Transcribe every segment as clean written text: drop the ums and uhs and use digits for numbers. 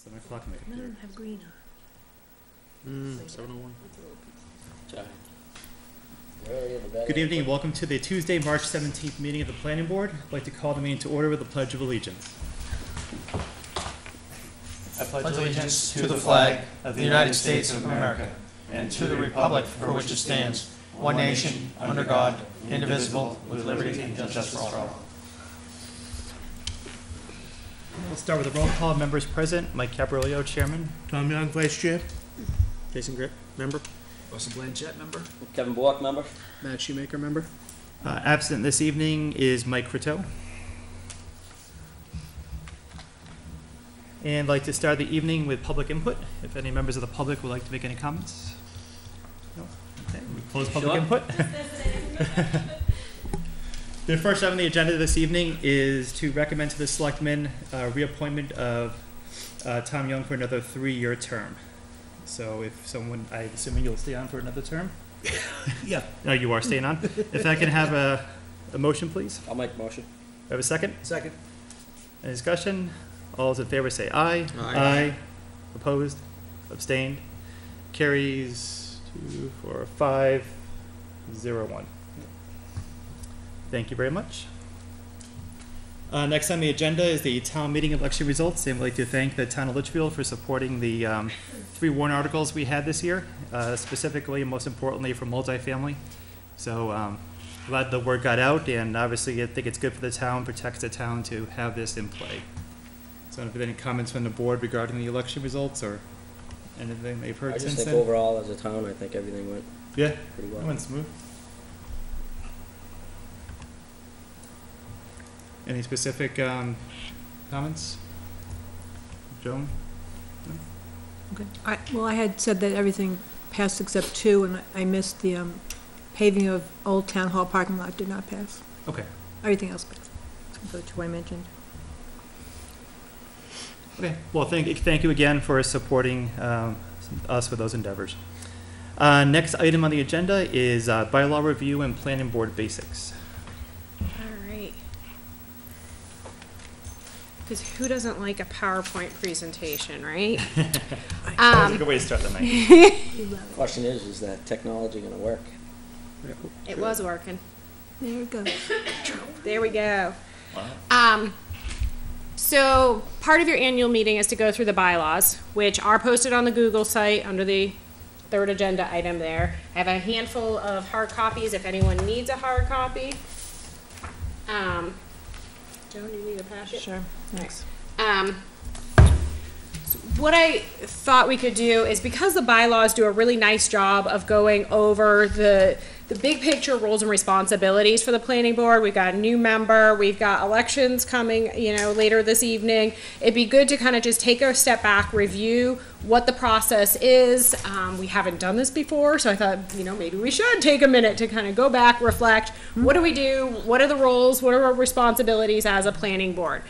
7 o'clock on my None of computer. them have green on. 7:01. Good evening and welcome to the Tuesday, March 17th meeting of the Planning Board. I'd like to call the meeting to order with the Pledge of Allegiance. I pledge allegiance to the flag of the United States of America and to the republic for which it stands, one nation, under God, indivisible, with liberty and justice for all. We'll start with a roll call of members present. Mike Cabrillo, Chairman. Tom Young, Vice Chair. Jason Grip, member. Russell Blanchett, member. Kevin Bork, member. Matt Shoemaker, member. Absent this evening is Mike Croteau. And I'd like to start the evening with public input. If any members of the public would like to make any comments. No? Okay, we close public input. The first item on the agenda this evening is to recommend to the Selectmen reappointment of Tom Young for another 3-year term. So if someone, I'm assuming you'll stay on for another term? Yeah. No, you are staying on. If I can have a motion, please. I'll make the motion. Have a second? Second. Any discussion? All those in favor say aye. Aye. Opposed? Abstained? Carries 2, 4, 5, 0, 1. Thank you very much. Next on the agenda is the town meeting election results. And I'd like to thank the town of Litchfield for supporting the 3 warrant articles we had this year, specifically and most importantly for multifamily. So glad the word got out, and obviously I think it's good for the town, protects the town to have this in play. So if there are any comments from the board regarding the election results or anything they've heard I just since think then? overall as a town, I think everything went Yeah, pretty that well. went smooth. Any specific comments? Joan? No? Okay. Well, I had said that everything passed except 2, and I missed the paving of Old Town Hall parking lot did not pass. Okay. Everything else passed, except for the 2 I mentioned. Okay. Well, thank you again for supporting us with those endeavors. Next item on the agenda is bylaw review and planning board basics. All right. Because who doesn't like a PowerPoint presentation, right? That's a good way to start the night. Question is that technology gonna work? It was working. There we go. There we go. Wow. So part of your annual meeting is to go through the bylaws, which are posted on the Google site under the 3rd agenda item there. I have a handful of hard copies if anyone needs a hard copy. Joan, you need a packet? Sure, thanks. So what I thought we could do is, because the bylaws do a really nice job of going over the big picture roles and responsibilities for the planning board. We've got a new member, we've got elections coming, later this evening. It'd be good to kind of just take a step back, review what the process is. We haven't done this before, so I thought, maybe we should take a minute to kind of go back, reflect. What do we do? What are the roles? What are our responsibilities as a planning board?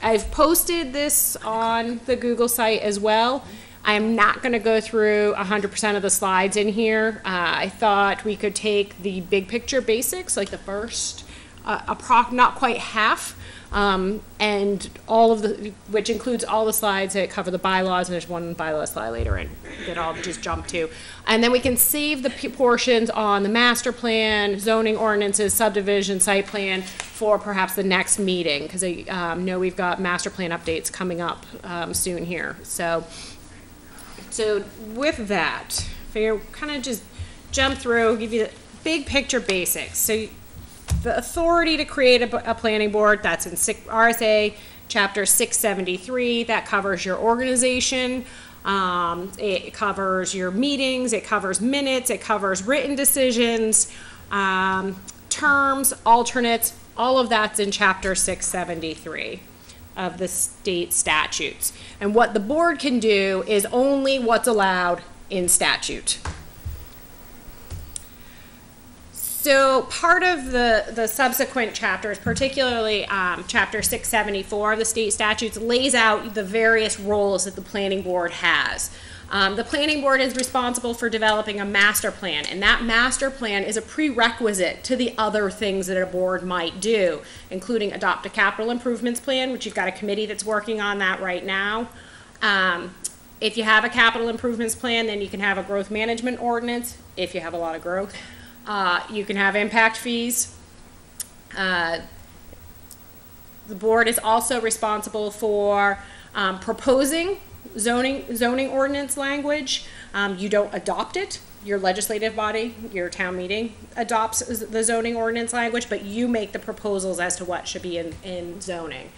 I've posted this on the Google site as well. I am not going to go through 100% of the slides in here. I thought we could take the big picture basics, like the first, not quite half, and all of which includes all the slides that cover the bylaws, and there's one bylaw slide later in that I'll just jump to. And then we can save the portions on the master plan, zoning ordinances, subdivision, site plan for perhaps the next meeting, because I know we've got master plan updates coming up soon here. So with that, figure kind of just jump through, give you the big picture basics. So the authority to create a planning board, that's in RSA chapter 673, that covers your organization, it covers your meetings, it covers minutes, it covers written decisions, terms, alternates, all of that's in chapter 673 of the state statutes. And what the board can do is only what's allowed in statute. So part of the subsequent chapters, particularly chapter 674 of the state statutes, lays out the various roles that the planning board has. The planning board is responsible for developing a master plan, and that master plan is a prerequisite to the other things that a board might do, including adopt a capital improvements plan, which you've got a committee that's working on that right now. If you have a capital improvements plan, then you can have a growth management ordinance, if you have a lot of growth. You can have impact fees. The board is also responsible for proposing zoning ordinance language. You don't adopt it. Your legislative body, your town meeting, adopts the zoning ordinance language, but you make the proposals as to what should be in zoning.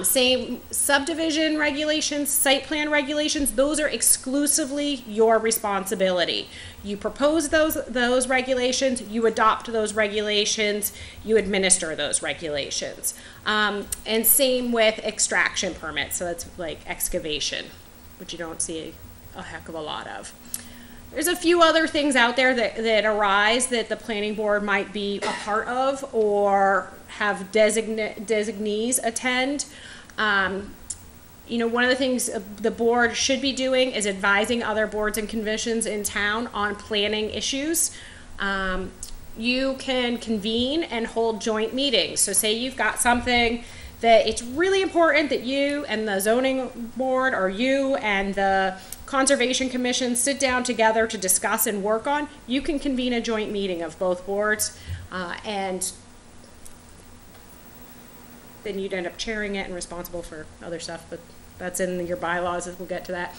Same subdivision regulations, site plan regulations, those are exclusively your responsibility. You propose those regulations, you adopt those regulations, you administer those regulations. And same with extraction permits, so that's like excavation, which you don't see a heck of a lot of. There's a few other things out there that arise that the planning board might be a part of or have designees attend. You know, one of the things the board should be doing is advising other boards and commissions in town on planning issues. You can convene and hold joint meetings. So say you've got something that it's really important that you and the zoning board or you and the Conservation Commission sit down together to discuss and work on, you can convene a joint meeting of both boards, and then you'd end up chairing it and responsible for other stuff, but that's in your bylaws, we'll get to that.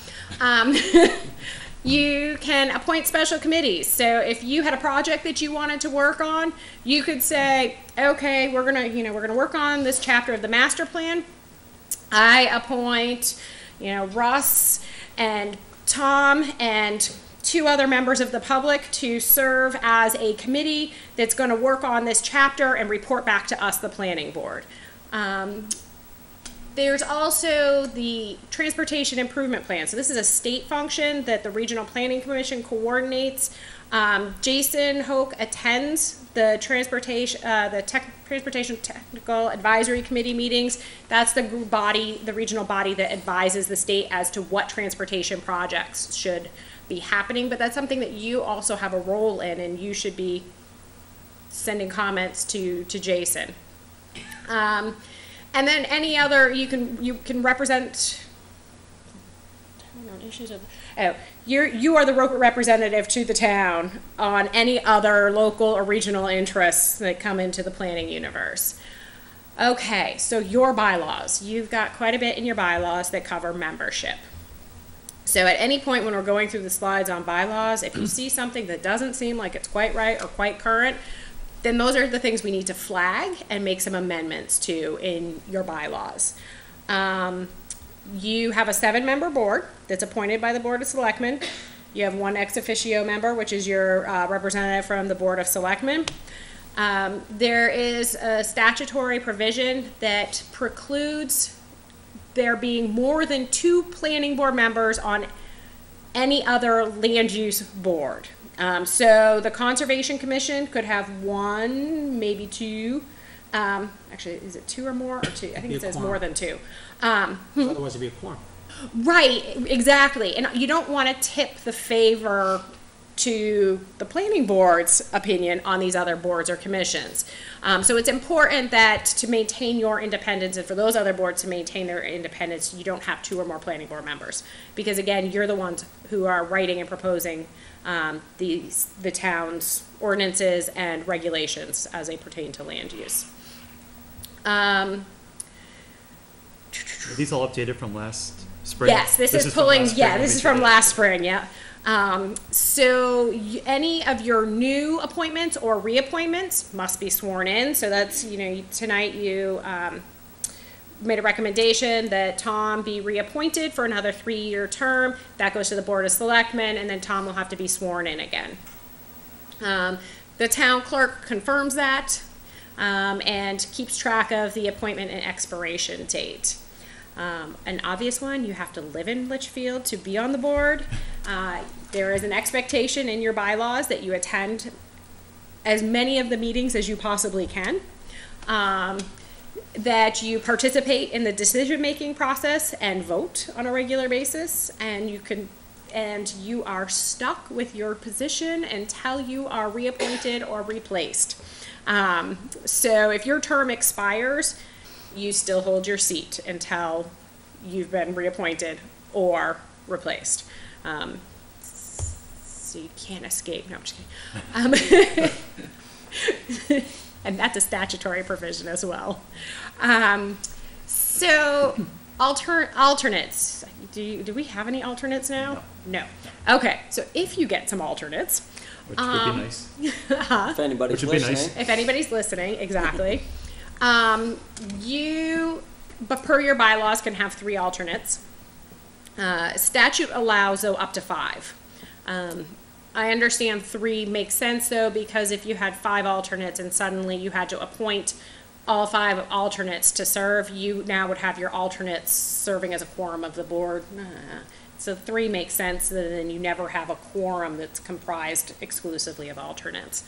You can appoint special committees. So if you had a project that you wanted to work on, you could say, okay, we're gonna work on this chapter of the master plan. I appoint, Russ and Tom and 2 other members of the public to serve as a committee that's going to work on this chapter and report back to us, the planning board. There's also the transportation improvement plan. So this is a state function that the Regional Planning Commission coordinates. Jason Hoke attends the Transportation Technical Advisory Committee meetings. That's the body, the regional body that advises the state as to what transportation projects should be happening. But that's something that you also have a role in, and you should be sending comments to Jason. And then any other, you can represent. You are the representative to the town on any other local or regional interests that come into the planning universe. Okay, so your bylaws. You've got quite a bit in your bylaws that cover membership. So at any point when we're going through the slides on bylaws, if you see something that doesn't seem like it's quite right or quite current, then those are the things we need to flag and make some amendments to in your bylaws. You have a 7-member board that's appointed by the Board of Selectmen. You have 1 ex officio member, which is your representative from the Board of Selectmen. There is a statutory provision that precludes there being more than 2 planning board members on any other land use board. So the Conservation Commission could have 1, maybe 2. Actually, is it 2 or more? Or 2? I think it says more than 2. Otherwise it'd be a quorum. Right, exactly. And you don't want to tip the favor to the planning board's opinion on these other boards or commissions. So it's important that to maintain your independence and for those other boards to maintain their independence, you don't have 2 or more planning board members. Because again, you're the ones who are writing and proposing the town's ordinances and regulations as they pertain to land use. Are these all updated from last spring? Yes, this is from last spring, yeah. So any of your new appointments or reappointments must be sworn in. So that's, tonight you made a recommendation that Tom be reappointed for another 3-year term. That goes to the Board of Selectmen, and then Tom will have to be sworn in again. The town clerk confirms that and keeps track of the appointment and expiration date. An obvious one, you have to live in Litchfield to be on the board. There is an expectation in your bylaws that you attend as many of the meetings as you possibly can. That you participate in the decision-making process and vote on a regular basis, and you can and you are stuck with your position until you are reappointed or replaced. So if your term expires, you still hold your seat until you've been reappointed or replaced. So you can't escape. No, I'm just kidding. And that's a statutory provision as well. So alternates. Do we have any alternates now? No. Okay. So if you get some alternates, Which would be nice. If anybody's Which would be listening. nice. if anybody's listening, exactly, but per your bylaws can have 3 alternates. Statute allows, though, up to 5. I understand 3 makes sense, though, because if you had 5 alternates and suddenly you had to appoint all 5 alternates to serve, you now would have your alternates serving as a quorum of the board. So 3 makes sense, and then you never have a quorum that's comprised exclusively of alternates.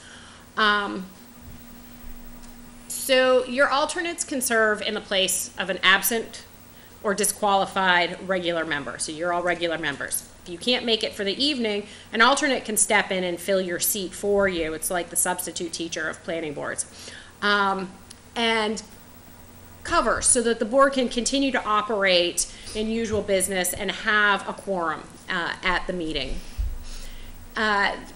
So your alternates can serve in the place of an absent or disqualified regular member. So you're all regular members. If you can't make it for the evening, an alternate can step in and fill your seat for you. It's like the substitute teacher of planning boards. And cover so that the board can continue to operate in usual business and have a quorum at the meeting.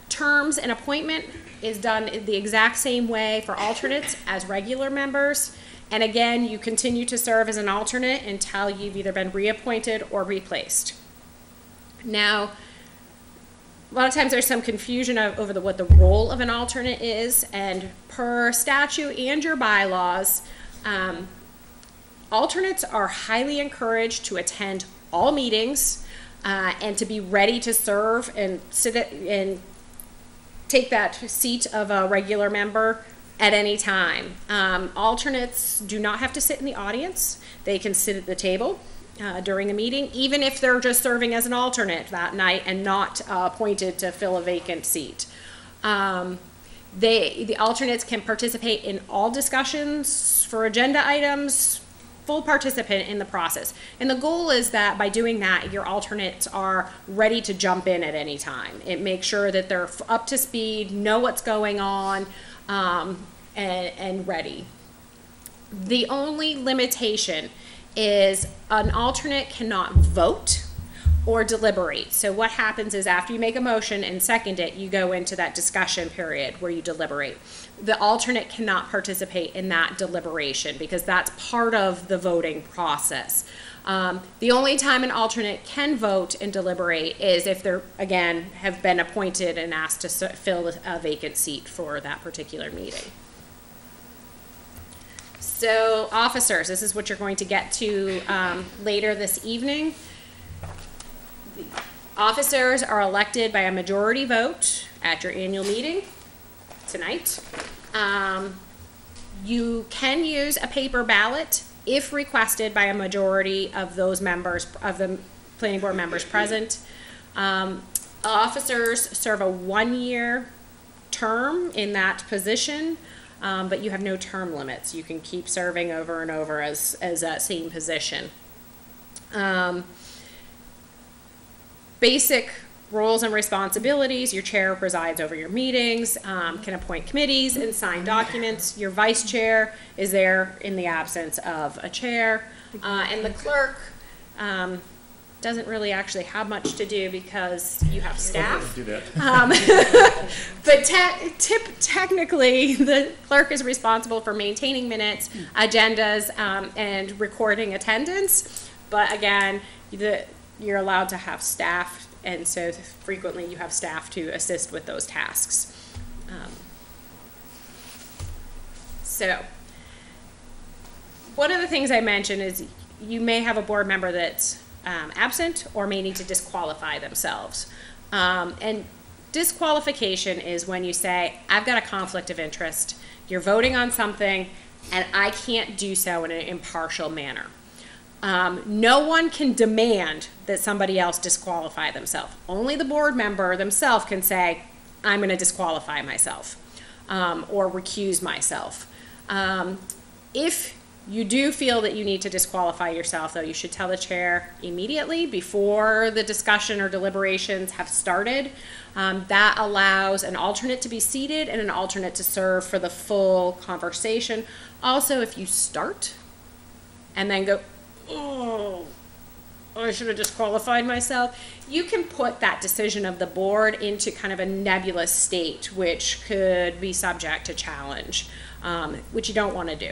Terms and appointment is done the exact same way for alternates as regular members. And again, you continue to serve as an alternate until you've either been reappointed or replaced. Now, a lot of times there's some confusion over what the role of an alternate is, and per statute and your bylaws, alternates are highly encouraged to attend all meetings and to be ready to serve and and take that seat of a regular member at any time. Alternates do not have to sit in the audience. They can sit at the table during a meeting, even if they're just serving as an alternate that night and not appointed to fill a vacant seat. The alternates can participate in all discussions for agenda items, full participant in the process. And the goal is that by doing that, your alternates are ready to jump in at any time. It makes sure that they're up to speed, know what's going on, and ready. The only limitation is an alternate cannot vote or deliberate. So what happens is after you make a motion and second it, you go into that discussion period where you deliberate. The alternate cannot participate in that deliberation because that's part of the voting process. The only time an alternate can vote and deliberate is if they're, again, have been appointed and asked to fill a vacant seat for that particular meeting. So officers, this is what you're going to get to later this evening. The officers are elected by a majority vote at your annual meeting tonight. You can use a paper ballot if requested by a majority of those members, of the planning board members present. Officers serve a 1-year term in that position. But you have no term limits. You can keep serving over and over as that same position. Basic roles and responsibilities: your chair presides over your meetings, can appoint committees and sign documents. Your vice chair is there in the absence of a chair. And the clerk doesn't really actually have much to do because you have staff. Do that. But technically, the clerk is responsible for maintaining minutes, agendas, and recording attendance. But again, you're allowed to have staff, and so frequently you have staff to assist with those tasks. So, one of the things I mentioned is you may have a board member that's absent or may need to disqualify themselves. And disqualification is when you say, I've got a conflict of interest, you're voting on something, and I can't do so in an impartial manner. No one can demand that somebody else disqualify themselves. Only the board member themselves can say, I'm going to disqualify myself or recuse myself. If you do feel that you need to disqualify yourself, though, you should tell the chair immediately before the discussion or deliberations have started. That allows an alternate to be seated and an alternate to serve for the full conversation. Also, if you start and then go, oh, I should have disqualified myself, you can put that decision of the board into kind of a nebulous state, which could be subject to challenge, which you don't want to do.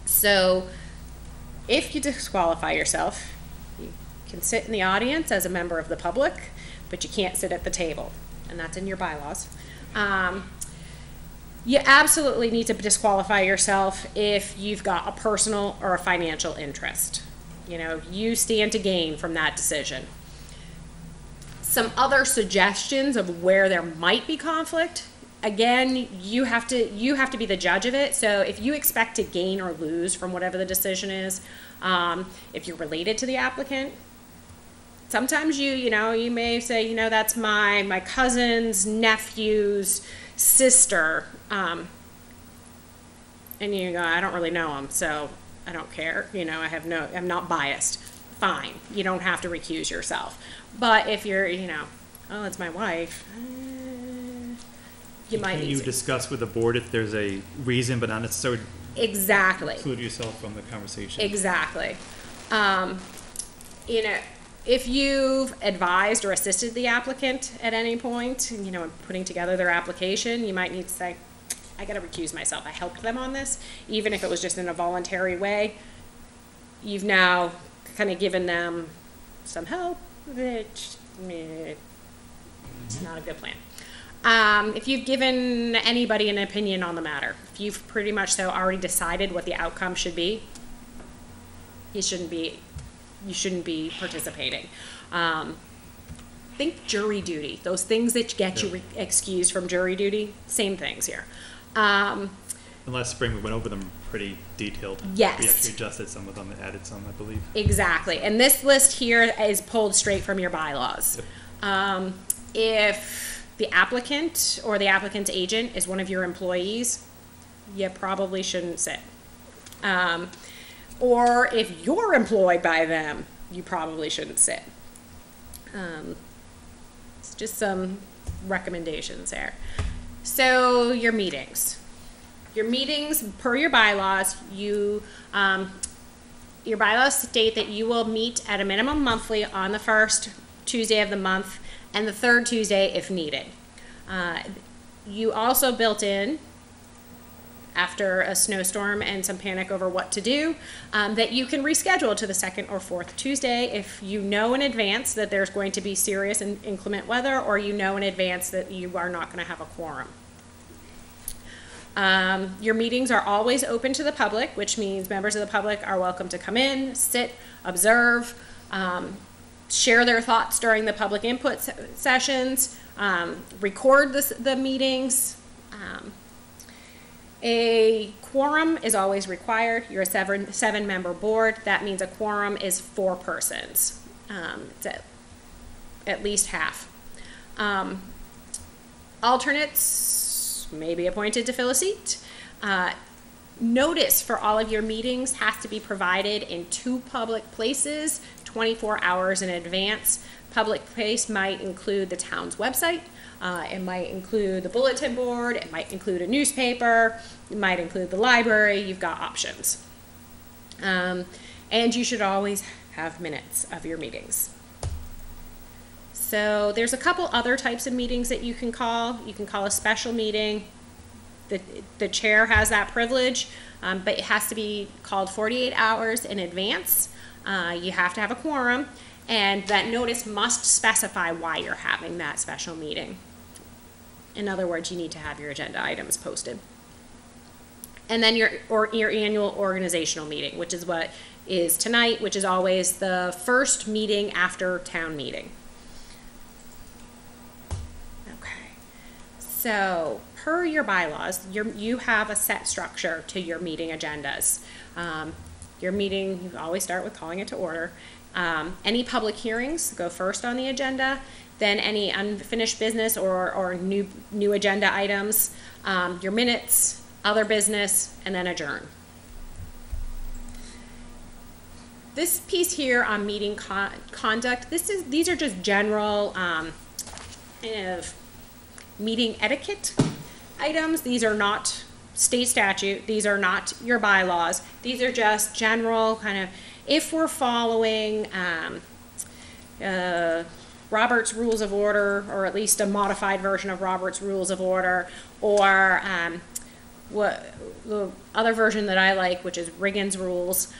So if you disqualify yourself, you can sit in the audience as a member of the public, but you can't sit at the table, and that's in your bylaws. You absolutely need to disqualify yourself if you've got a personal or a financial interest. You know, you stand to gain from that decision. Some other suggestions of where there might be conflict. Again, you have to be the judge of it. So if you expect to gain or lose from whatever the decision is, if you're related to the applicant, sometimes you may say, that's my cousin's nephew's sister, and you go, I don't really know him, so I don't care. I'm not biased. Fine, you don't have to recuse yourself. But if you're, oh, it's my wife, you might need you to discuss with the board if there's a reason, but not necessarily exactly exclude yourself from the conversation. Exactly. If you've advised or assisted the applicant at any point, in putting together their application, you might need to say, I got to recuse myself. I helped them on this, even if it was just in a voluntary way. You've now kind of given them some help, which it's not a good plan. If you've given anybody an opinion on the matter, if you've pretty much already decided what the outcome should be, you shouldn't be participating. Think jury duty. Those things that get you excused from jury duty, same things here. Last spring we went over them pretty detailed. Yes. We actually adjusted some of them and added some, I believe. Exactly. And this list here is pulled straight from your bylaws. Yep. If the applicant or the applicant's agent is one of your employees, you probably shouldn't sit. Or if you're employed by them, you probably shouldn't sit. It's just some recommendations there. So your meetings. Your meetings, per your bylaws, your bylaws state that you will meet at a minimum monthly on the first Tuesday of the month and the third Tuesday if needed. You also built in, after a snowstorm and some panic over what to do, that you can reschedule to the second or fourth Tuesday if you know in advance that there's going to be serious and inclement weather, or you know in advance that you are not going to have a quorum. Your meetings are always open to the public, which means members of the public are welcome to come in, sit, observe, share their thoughts during the public input sessions, record the meetings. A quorum is always required. You're a seven-member board. That means a quorum is 4 persons. It's at least half. Alternates may be appointed to fill a seat. Notice for all of your meetings has to be provided in 2 public places 24 hours in advance. Public place might include the town's website. It might include the bulletin board. It might include a newspaper. It might include the library. You've got options. And you should always have minutes of your meetings. So there's a couple other types of meetings that you can call. You can call a special meeting. The chair has that privilege, but it has to be called 48 hours in advance. You have to have a quorum, and that notice must specify why you're having that special meeting. In other words, you need to have your agenda items posted. And then your annual organizational meeting, which is what is tonight, which is always the first meeting after town meeting. Okay. So, per your bylaws, you have a set structure to your meeting agendas. Your meeting, you always start with calling it to order. Any public hearings go first on the agenda, then any unfinished business or new agenda items, your minutes, other business, and then adjourn. This piece here on meeting conduct, these are just general kind of meeting etiquette items. These are not state statute. These are not your bylaws. These are just general kind of, if we're following Robert's Rules of Order, or at least a modified version of Robert's Rules of Order, or what the other version that I like, which is Riggins Rules.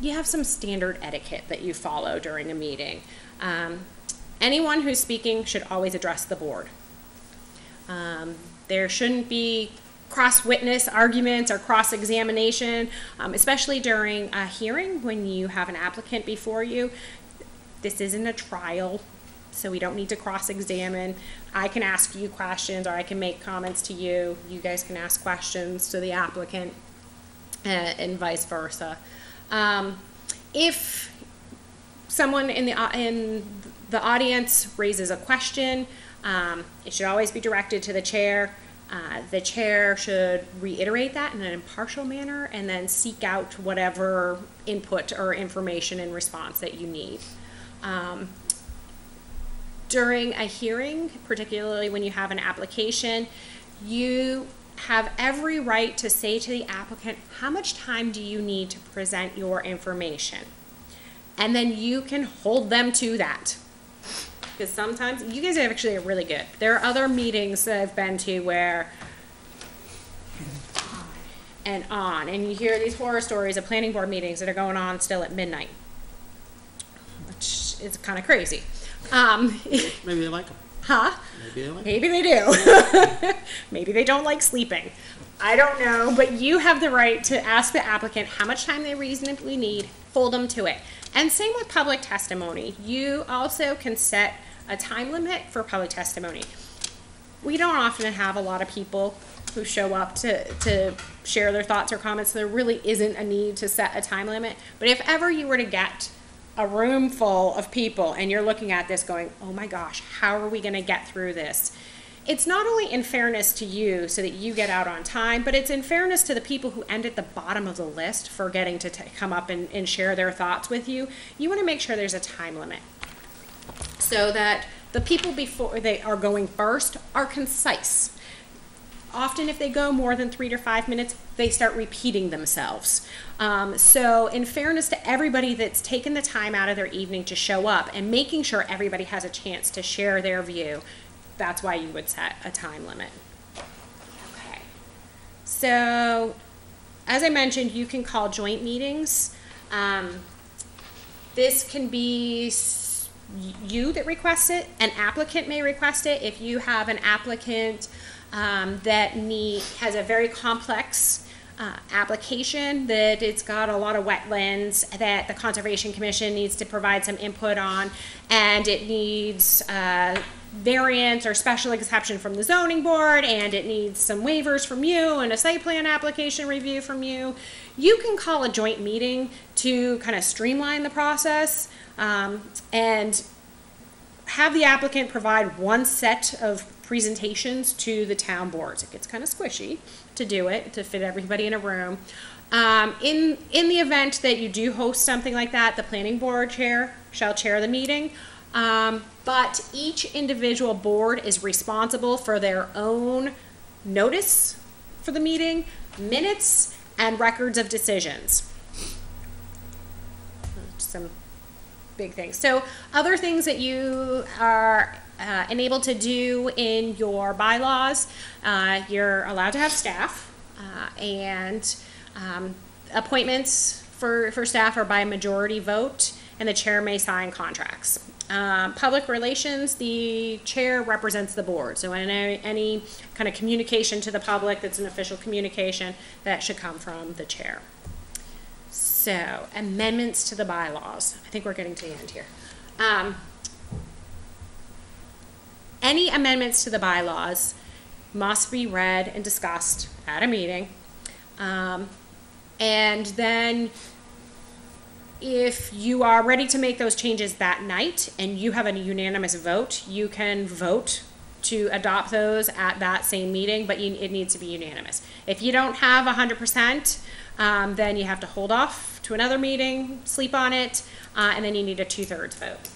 You have some standard etiquette that you follow during a meeting. Anyone who's speaking should always address the board. There shouldn't be cross-witness arguments or cross-examination, especially during a hearing when you have an applicant before you. This isn't a trial, so we don't need to cross-examine. I can ask you questions, or I can make comments to you. You guys can ask questions to the applicant, and vice versa. If someone in the audience raises a question, it should always be directed to the chair. The chair should reiterate that in an impartial manner and then seek out whatever input or information in response that you need. During a hearing, particularly when you have an application, you have every right to say to the applicant, how much time do you need to present your information? And then you can hold them to that. Because sometimes, you guys actually are really good. There are other meetings that I've been to where and you hear these horror stories of planning board meetings that are going on still at midnight, which is kind of crazy. Maybe they like them. Huh? Maybe they like them. Maybe they do. Maybe they don't like sleeping. I don't know, but you have the right to ask the applicant how much time they reasonably need, hold them to it. And same with public testimony. You also can set a time limit for public testimony. We don't often have a lot of people who show up to share their thoughts or comments, so there really isn't a need to set a time limit. But if ever you were to get a room full of people and you're looking at this going, oh my gosh, how are we gonna get through this? It's not only in fairness to you so that you get out on time, but it's in fairness to the people who end at the bottom of the list for getting to come up and share their thoughts with you. You want to make sure there's a time limit so that the people before they are going first are concise. Often if they go more than 3 to 5 minutes, they start repeating themselves. So in fairness to everybody that's taken the time out of their evening to show up and making sure everybody has a chance to share their view, that's why you would set a time limit. Okay. So, as I mentioned, you can call joint meetings. This can be you that requests it. An applicant may request it. If you have an applicant that has a very complex application, that it's got a lot of wetlands that the Conservation Commission needs to provide some input on, and it needs variance or special exception from the zoning board, and it needs some waivers from you and a site plan application review from you, you can call a joint meeting to kind of streamline the process and have the applicant provide one set of presentations to the town boards. It gets kind of squishy to do it, to fit everybody in a room. In the event that you do host something like that, the planning board chair shall chair the meeting. But each individual board is responsible for their own notice for the meeting, minutes, and records of decisions. Some big things. So other things that you are enabled to do in your bylaws, you're allowed to have staff, and appointments for staff are by majority vote, and the chair may sign contracts. Public relations, the chair represents the board. So any kind of communication to the public that's an official communication, that should come from the chair. So, amendments to the bylaws. I think we're getting to the end here. Any amendments to the bylaws must be read and discussed at a meeting. And then if you are ready to make those changes that night and you have a unanimous vote, you can vote to adopt those at that same meeting, but it needs to be unanimous. If you don't have 100%, then you have to hold off to another meeting, sleep on it, and then you need a 2/3 vote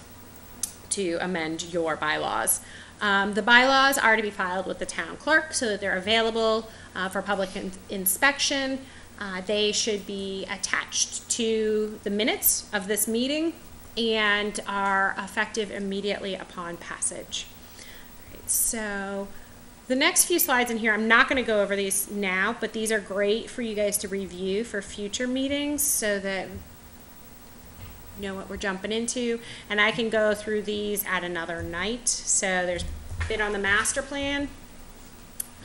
to amend your bylaws. The bylaws are to be filed with the town clerk so that they're available for public inspection. They should be attached to the minutes of this meeting and are effective immediately upon passage. All right, so the next few slides in here, I'm not going to go over these now, but these are great for you guys to review for future meetings so that you know what we're jumping into. And I can go through these at another night. So there's a bit on the master plan,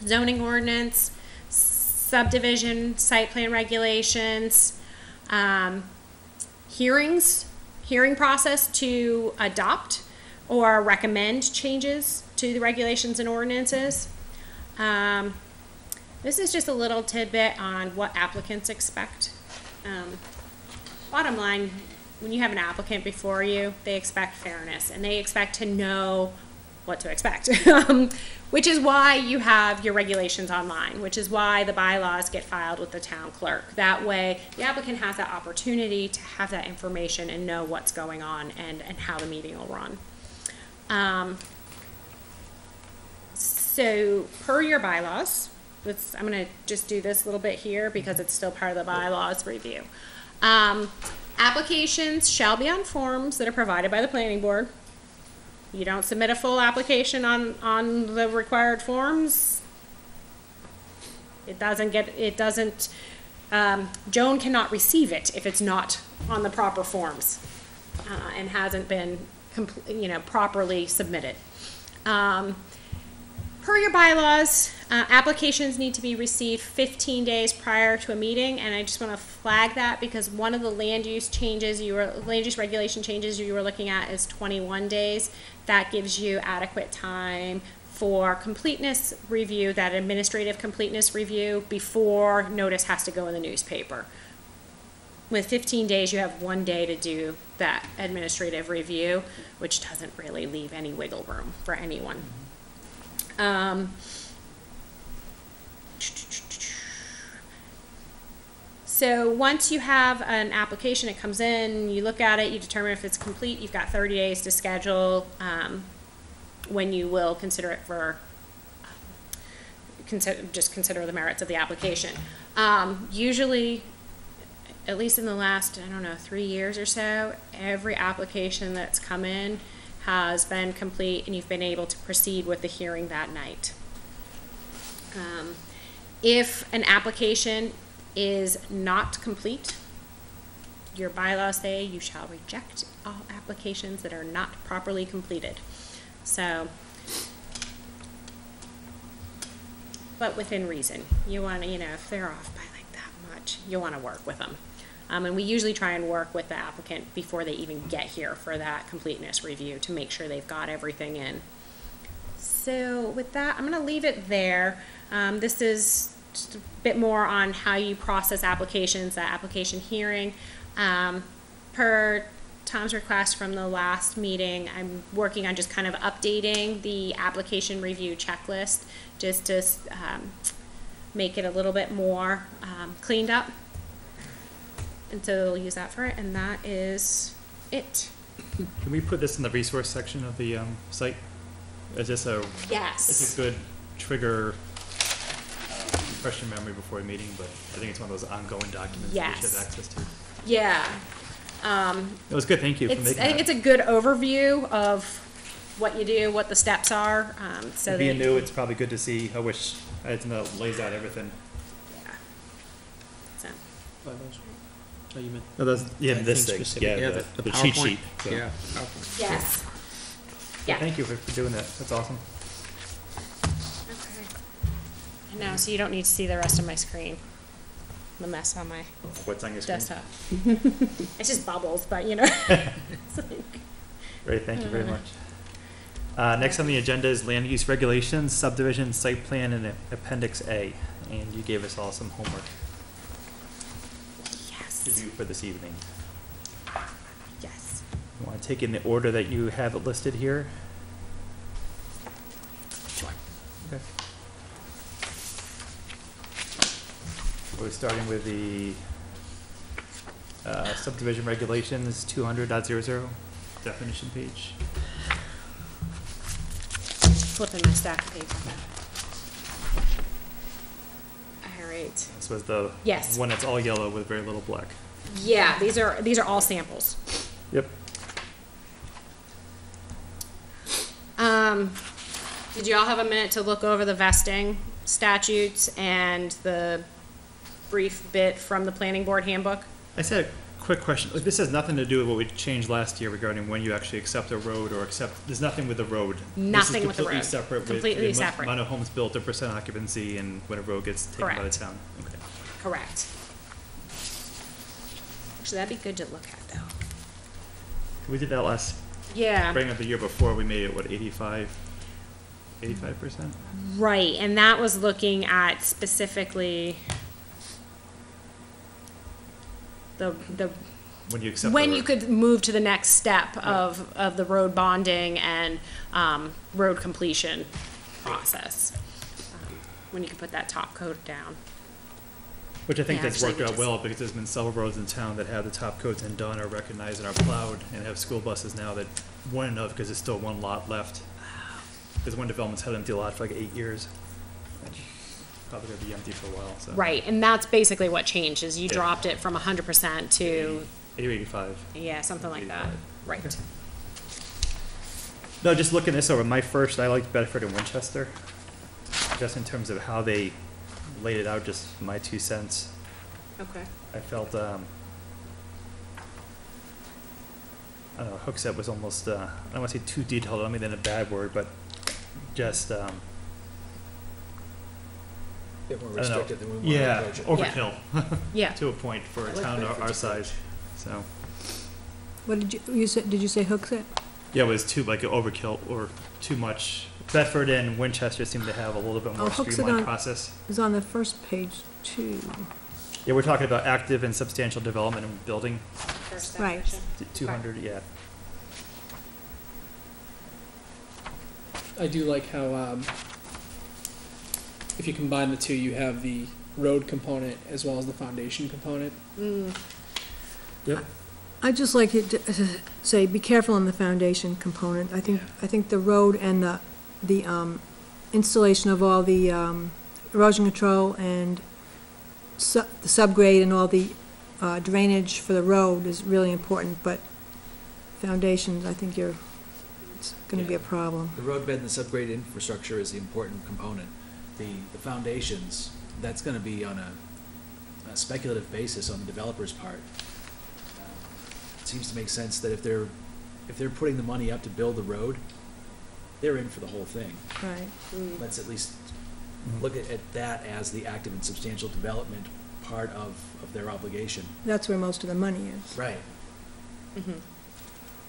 zoning ordinance, subdivision, site plan regulations, hearing process to adopt or recommend changes to the regulations and ordinances. This is just a little tidbit on what applicants expect. Bottom line, when you have an applicant before you, they expect fairness and they expect to know what to expect, which is why you have your regulations online, which is why the bylaws get filed with the town clerk. That way, the applicant has that opportunity to have that information and know what's going on and how the meeting will run. So per your bylaws, I'm going to just do this little bit here because it's still part of the bylaws review. Applications shall be on forms that are provided by the planning board. You don't submit a full application on the required forms, Joan cannot receive it if it's not on the proper forms and hasn't been properly submitted. Per your bylaws, applications need to be received 15 days prior to a meeting, and I just want to flag that because one of the land use regulation changes you were looking at is 21 days. That gives you adequate time for completeness review, that administrative completeness review, before notice has to go in the newspaper. With 15 days, you have 1 day to do that administrative review, which doesn't really leave any wiggle room for anyone. So once you have an application, it comes in, you look at it, you determine if it's complete, you've got 30 days to schedule when you will consider it for, consider the merits of the application. Usually, at least in the last, 3 years or so, every application that's come in has been complete and you've been able to proceed with the hearing that night. If an application is not complete, your bylaws say you shall reject all applications that are not properly completed. So, but within reason. You want to, if they're off by like that much, you want to work with them. And we usually try and work with the applicant before they even get here for that completeness review to make sure they've got everything in. So with that, I'm going to leave it there. This is just a bit more on how you process applications, that application hearing. Per Tom's request from the last meeting, I'm working on just kind of updating the application review checklist just to make it a little bit more cleaned up. And so they'll use that for it, and that is it. Can we put this in the resource section of the site? Is this Yes. It's a good trigger, refresh your memory before a meeting, but I think it's one of those ongoing documents that we should have access to. Yeah. It was good, thank you for making that. I think it's a good overview of what you do, what the steps are. So being new, it's probably good to see. I wish I had to know it lays out everything. Yeah. So. Bylaws. Oh, you meant No, that's, yeah, this thing. specific. Yeah, the cheat PowerPoint. sheet. So. Yeah, PowerPoint. Yes. Yeah. Yeah. Thank you for doing that. That's awesome. Okay. And now, so you don't need to see the rest of my screen. The mess on my What's on your screen? desktop. It's just bubbles, but It's like, Great, thank you very much. Next on the agenda is land use regulations, subdivision, site plan, and Appendix A. And you gave us all some homework to yes. do for this evening. Yes. You want to take in the order that you have it listed here? Sure. Okay. We're starting with the subdivision regulations 200.00 definition page. Flipping my stack of paper. All right. This was the Yes. one that's all yellow with very little black. Yeah, these are all samples. Yep. Did you all have a minute to look over the vesting statutes and the brief bit from the planning board handbook? I said a quick question. Like, this has nothing to do with what we changed last year regarding when you actually accept a road or accept, there's nothing with the road. Nothing with the road. This is completely separate with Completely the separate. amount of homes built or percent occupancy and when a road gets taken by the Correct. town. Okay. Correct. Actually, that'd be good to look at, though. We did that last Yeah. spring of the year before. We made it, what, 85%? Right, and that was looking at specifically the When you accept the when road. you could move to the next step of the road bonding and road completion process. When you can put that top coat down. Which I think Yeah, has actually, worked we out just- well because there's been several roads in town that have the top coats and done are recognized and are plowed and have school buses now that weren't enough because there's still one lot left. Because one development's had an empty lot for like 8 years. And probably gonna be empty for a while, so. Right, and that's basically what changed, is you Yeah. dropped it from 100% to, 85. yeah, something like that. 85. Right. No, just looking this over, I liked Bedford and Winchester. Just in terms of how they laid it out, just my 2 cents. Okay. I felt, I don't know, Hooksett was almost, I don't want to say too detailed, I don't mean that in a bad word, but just, Bit more I don't know. restricted than we want to Yeah, approach it. overkill Yeah. to a point for a I like town Bedford's our size, approach. so. What did you say Hooksett? Yeah, it was too, like, overkill or too much. Bedford and Winchester seem to have a little bit more Oh, Hooksett streamlined on- process. It's on the first page, too. Yeah, we're talking about active and substantial development and building, First Right. definition. 200, yeah. I do like how, if you combine the two, you have the road component as well as the foundation component. Yep. I'd just like it to say, be careful on the foundation component. I think the road and the installation of all the erosion control and the subgrade and all the drainage for the road is really important, but foundations, I think it's gonna be a problem. The roadbed and the subgrade infrastructure is the important component. The foundations, that's gonna be on a speculative basis on the developer's part. It seems to make sense that if they're putting the money up to build the road, they're in for the whole thing. Right. Let's at least look at that as the active and substantial development part of their obligation. That's where most of the money is. Right. Mm-hmm.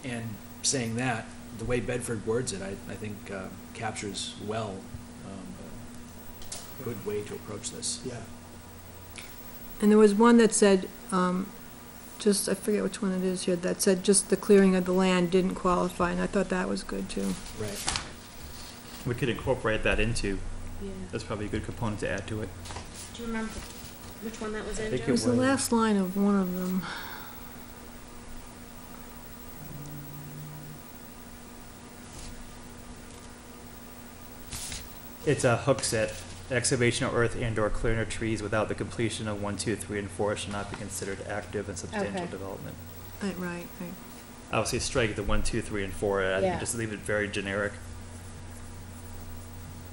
And saying that, the way Bedford words it, I think captures well a good way to approach this. Yeah. And there was one that said, I forget which one it is here, that said just the clearing of the land didn't qualify, and I thought that was good, too. Right. We could incorporate that into, Yeah. that's probably a good component to add to it. Do you remember which one that was in, think Joe? It was the was. last line of one of them. It's a Hooksett, excavation of earth and or clearing of trees without the completion of 1, 2, 3, and 4 shall not be considered active and substantial Okay. development. Right. Obviously strike the 1, 2, 3, and 4, I Yeah. think just leave it very generic.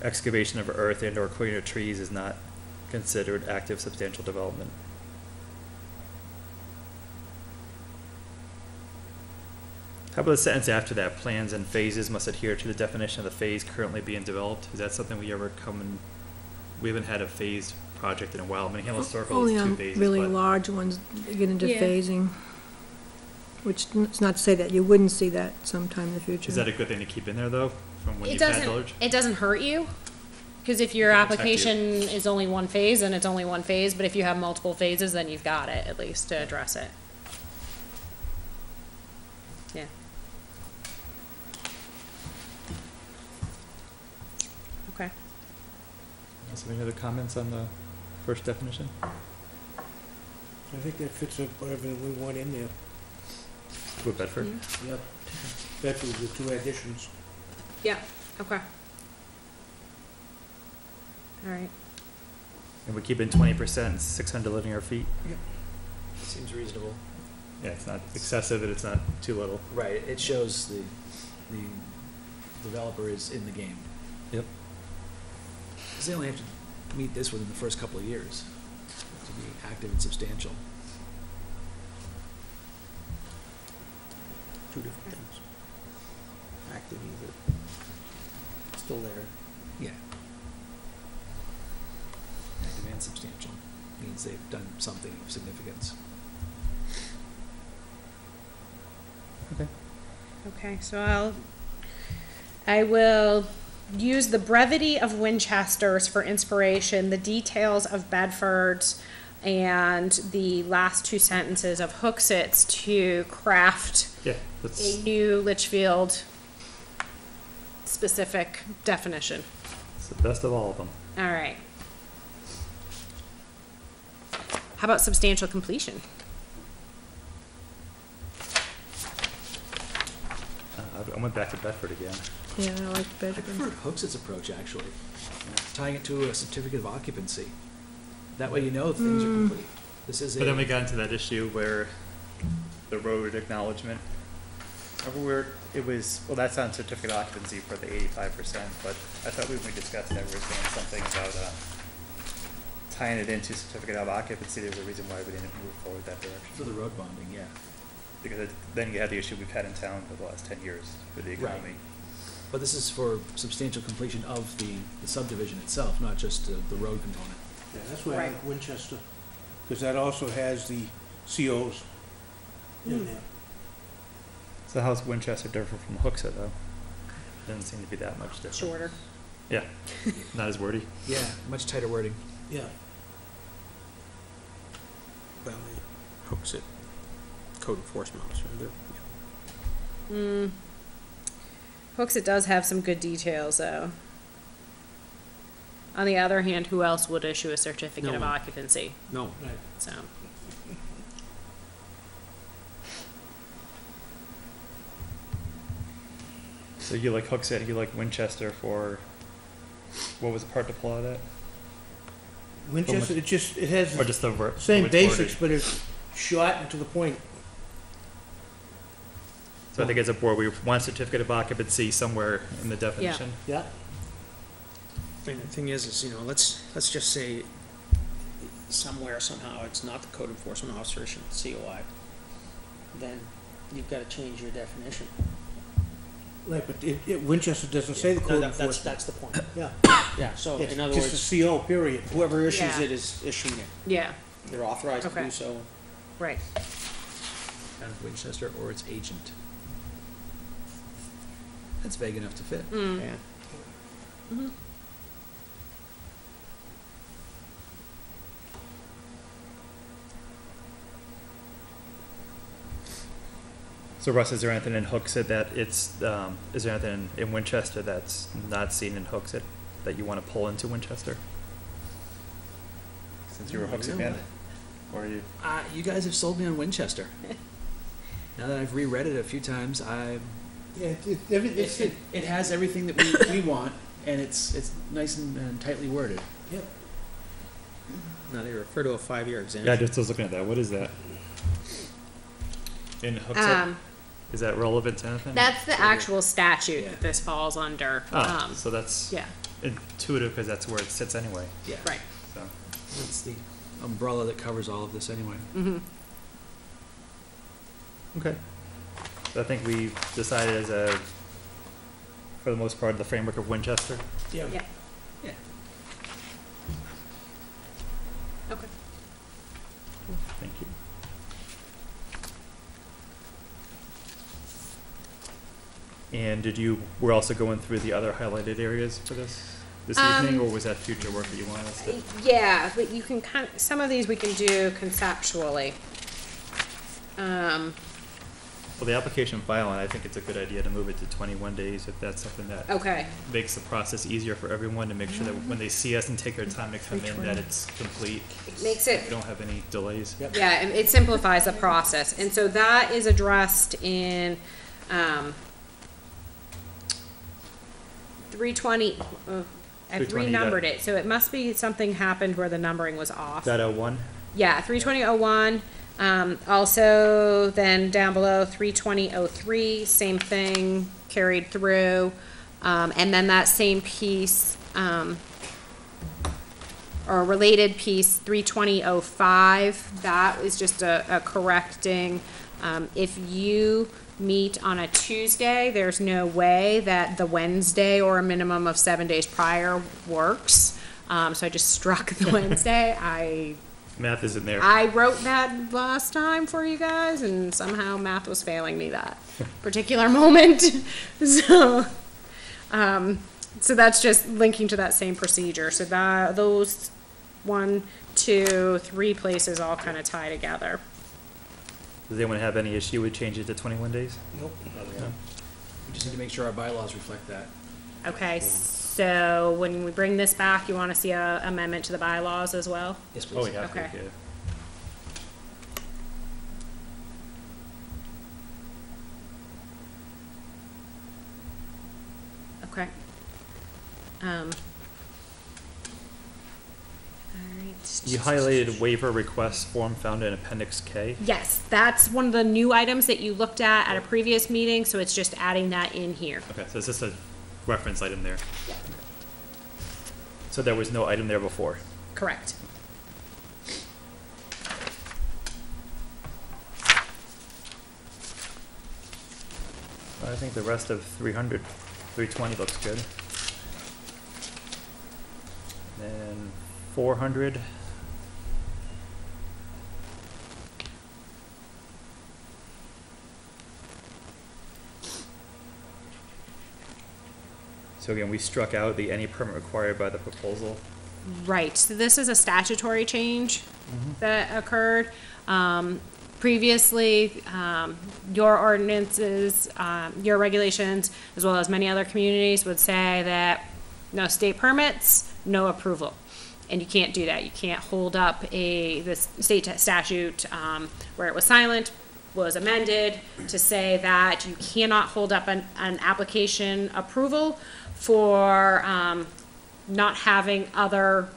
Excavation of earth and or clearing of trees is not considered active substantial development. How about the sentence after that? Plans and phases must adhere to the definition of the phase currently being developed. Is that something we ever we haven't had a phased project in a while. I mean, Hamlet Circle Only is 2 on phases, really but large ones get into Yeah. phasing, which is not to say that you wouldn't see that sometime in the future. is that a good thing to keep in there though, from when It you've had doesn't, village? it doesn't hurt you, because if your It'll protect you. application is only one phase, then it's only one phase, but if you have multiple phases, then you've got it, at least, to address it. Yeah. Okay. So any other comments on the first definition? I think that fits up everything we want in there. With Bedford? Yep. That was the two additions. Yeah, okay. All right. And we keep in 20%, 600 linear feet. Seems reasonable. Yeah, it's not excessive, and it's not too little. Right, it shows the developer is in the game. Yep. Because they only have to meet this within the first couple of years to be active and substantial. Two different things. Active either. Still there. Yeah. Active and substantial means they've done something of significance. Okay. Okay, so I will use the brevity of Winchester's for inspiration, the details of Bedford's, and the last two sentences of Hooksit's to craft Yeah, a that's, new Litchfield specific definition. it's the best of all of them. All right. How about substantial completion? I went back to Bedford again. Yeah, I like I Bedford. preferred Hooks's approach, actually, tying it to a certificate of occupancy. That way you know things are complete. This is But then we a, got into that issue where the road acknowledgement, remember where it was, well, that's on certificate of occupancy for the 85%, but I thought when we discussed that, we were saying something about tying it into certificate of occupancy. There's a reason why we didn't move forward that direction. for the road bonding, yeah. Because then you had the issue we've had in town for the last 10 years with the Right. economy. But this is for substantial completion of the subdivision itself, not just the road component. Yeah, that's why I Right. like Winchester, because that also has the COs in there. So how's Winchester different from Hooksett though? Doesn't seem to be that much different. Shorter. Yeah, not as wordy. Yeah, much tighter wording. Yeah. Well, it hooks it. Code enforcement officer. Hooksett does have some good details, though. On the other hand, who else would issue a certificate No of one. occupancy? No. So, So you like Hooksett, you like Winchester for, what was the part to pull out of that? Winchester, it has Or the just the same the way it's basics, worded? but it's short and to the point. So I think as a board, we want certificate of occupancy somewhere in the definition. Yeah. I mean, the thing is, you know, let's just say somewhere, somehow, it's not the code enforcement officer issuing the COI. Then you've gotta change your definition. Right, but Winchester doesn't say the No, code that's enforcement. the point. Yeah. Yeah, so It's in other just words, a CO, period. whoever issues Yeah. it is issuing it. yeah, They're authorized to Okay. do so. right. Town of Winchester or its agent. That's vague enough to fit. Yeah. So Russ, is there anything in Hooksett that it's, is there anything in Winchester that's not seen in Hooksett that you want to pull into Winchester? Since you're a No, Hooksett no. man? Or are you? You guys have sold me on Winchester. Now that I've reread it a few times, Yeah, it has everything that we want, and it's nice and tightly worded. Yep. Now they refer to a 5-year exam. Yeah, I just was looking at that. What is that? In Hooksett? Is that relevant to anything? That's the actual statute Yeah. that this falls under. Oh, so that's Yeah, intuitive because that's where it sits anyway. Yeah. right. So, It's the umbrella that covers all of this anyway. Mm-hmm. okay. So I think we decided as a, for the most part, the framework of Winchester. Yeah. Yeah. Yeah. Okay. Thank you. And we're also going through the other highlighted areas for this evening, or was that future work that you wanted us to? Yeah, but you can some of these we can do conceptually. Well, the application filing, I think it's a good idea to move it to 21 days if that's something that Okay. makes the process easier for everyone to make sure that when they see us and take their time to come in, that it's complete. Makes it We don't have any delays. Yeah, it simplifies the process, and so that is addressed in, 320, I've 320, renumbered it, so it must be something happened where the numbering was off. That 01? Yeah, 32001, also then down below 32003, same thing, carried through, and then that same piece, or related piece, 32005, that is just a correcting. If you meet on a Tuesday, there's no way that the Wednesday or a minimum of 7 days prior works. So I just struck the Wednesday. Math isn't there. I wrote that last time for you guys, and somehow math was failing me that particular moment. So that's just linking to that same procedure. So that those 1, 2, 3 places all kind of tie together. Does anyone have any issue with changing it to 21 days? Nope. No? We just need to make sure our bylaws reflect that. Okay, so when we bring this back, you want to see a amendment to the bylaws as well? Yes, please. Oh, we have to, Okay. yeah. Okay. All right. You highlighted waiver request form found in Appendix K. Yes, that's one of the new items that you looked at a previous meeting, so it's just adding that in here. Okay, so it's just a reference item there. So there was no item there before. Correct. I think the rest of 320 looks good. And 400. So again, we struck out the any permit required by the proposal. Right, so this is a statutory change that occurred. Previously, your ordinances, your regulations, as well as many other communities would say that no state permits, no approval. And you can't do that. You can't hold up this state statute, where it was silent, was amended to say that you cannot hold up an application approval for, not having other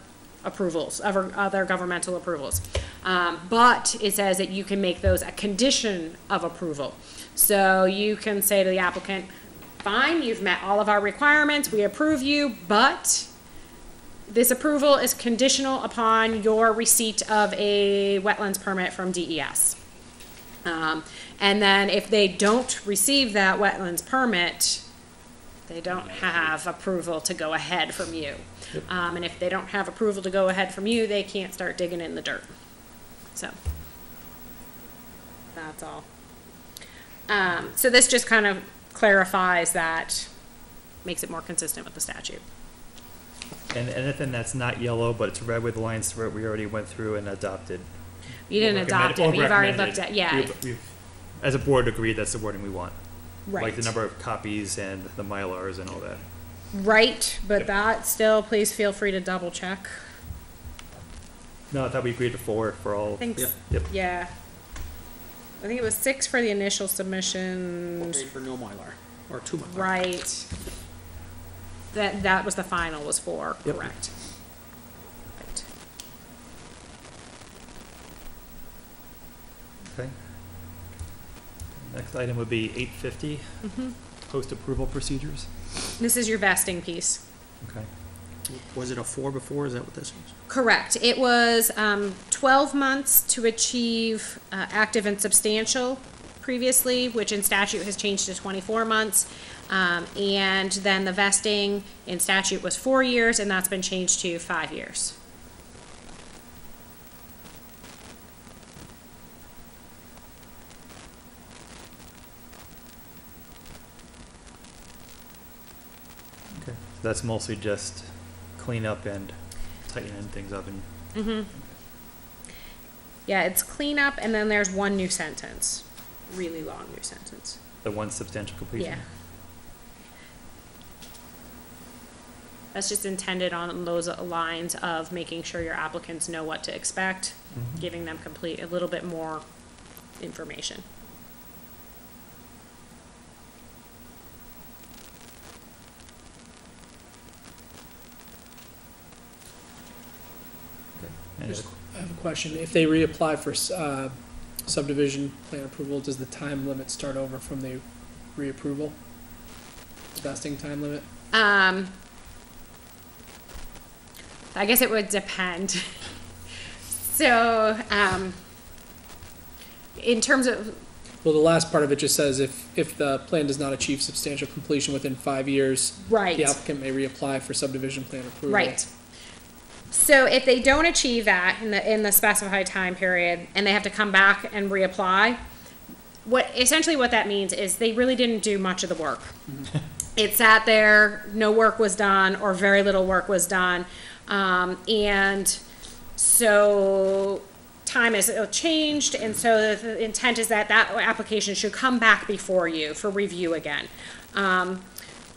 approvals, other governmental approvals. But it says that you can make those a condition of approval. So you can say to the applicant, fine, you've met all of our requirements, we approve you, but this approval is conditional upon your receipt of a wetlands permit from DES. And then if they don't receive that wetlands permit, they don't have approval to go ahead from you. And if they don't have approval to go ahead from you, they can't start digging in the dirt. So, that's all. So this just kind of clarifies that, makes it more consistent with the statute. And anything that's not yellow, but it's red with lines through it, we already went through and adopted. You didn't adopt it, but you've already looked at, yeah. We've, as a board, agreed that's the wording we want. Right. Like the number of copies and the Mylars and all that. Right, but Yep. that still, please feel free to double check. No, I thought we agreed to 4 for all. Thanks. Yep. Yeah. I think it was 6 for the initial submission. Paid for no Mylar, or 2 Mylar. Right. That was the final, was 4, Yep. correct. Right. Okay. Next item would be 850, post-approval procedures. This is your vesting piece. Okay. Was it a 4 before, is that what this is? Correct. It was 12 months to achieve active and substantial previously, which in statute has changed to 24 months. And then the vesting in statute was 4 years, and that's been changed to 5 years. Okay. So that's mostly just clean up and tightening things up and Yeah, it's cleanup, and then there's one new sentence. really long new sentence. The one substantial completion. Yeah. That's just intended on those lines of making sure your applicants know what to expect, Mhm. giving them a little bit more information. And Just- I have a question. If they reapply for subdivision plan approval, does the time limit start over from the reapproval? The vesting time limit? I guess it would depend. So, in terms of, Well, the last part of it just says if the plan does not achieve substantial completion within 5 years, right. the applicant may reapply for subdivision plan approval. Right. So if they don't achieve that in the specified time period, and they have to come back and reapply, essentially what that means is they really didn't do much of the work. It sat there, no work was done, or very little work was done, and so time has changed, and so the intent is that application should come back before you for review again.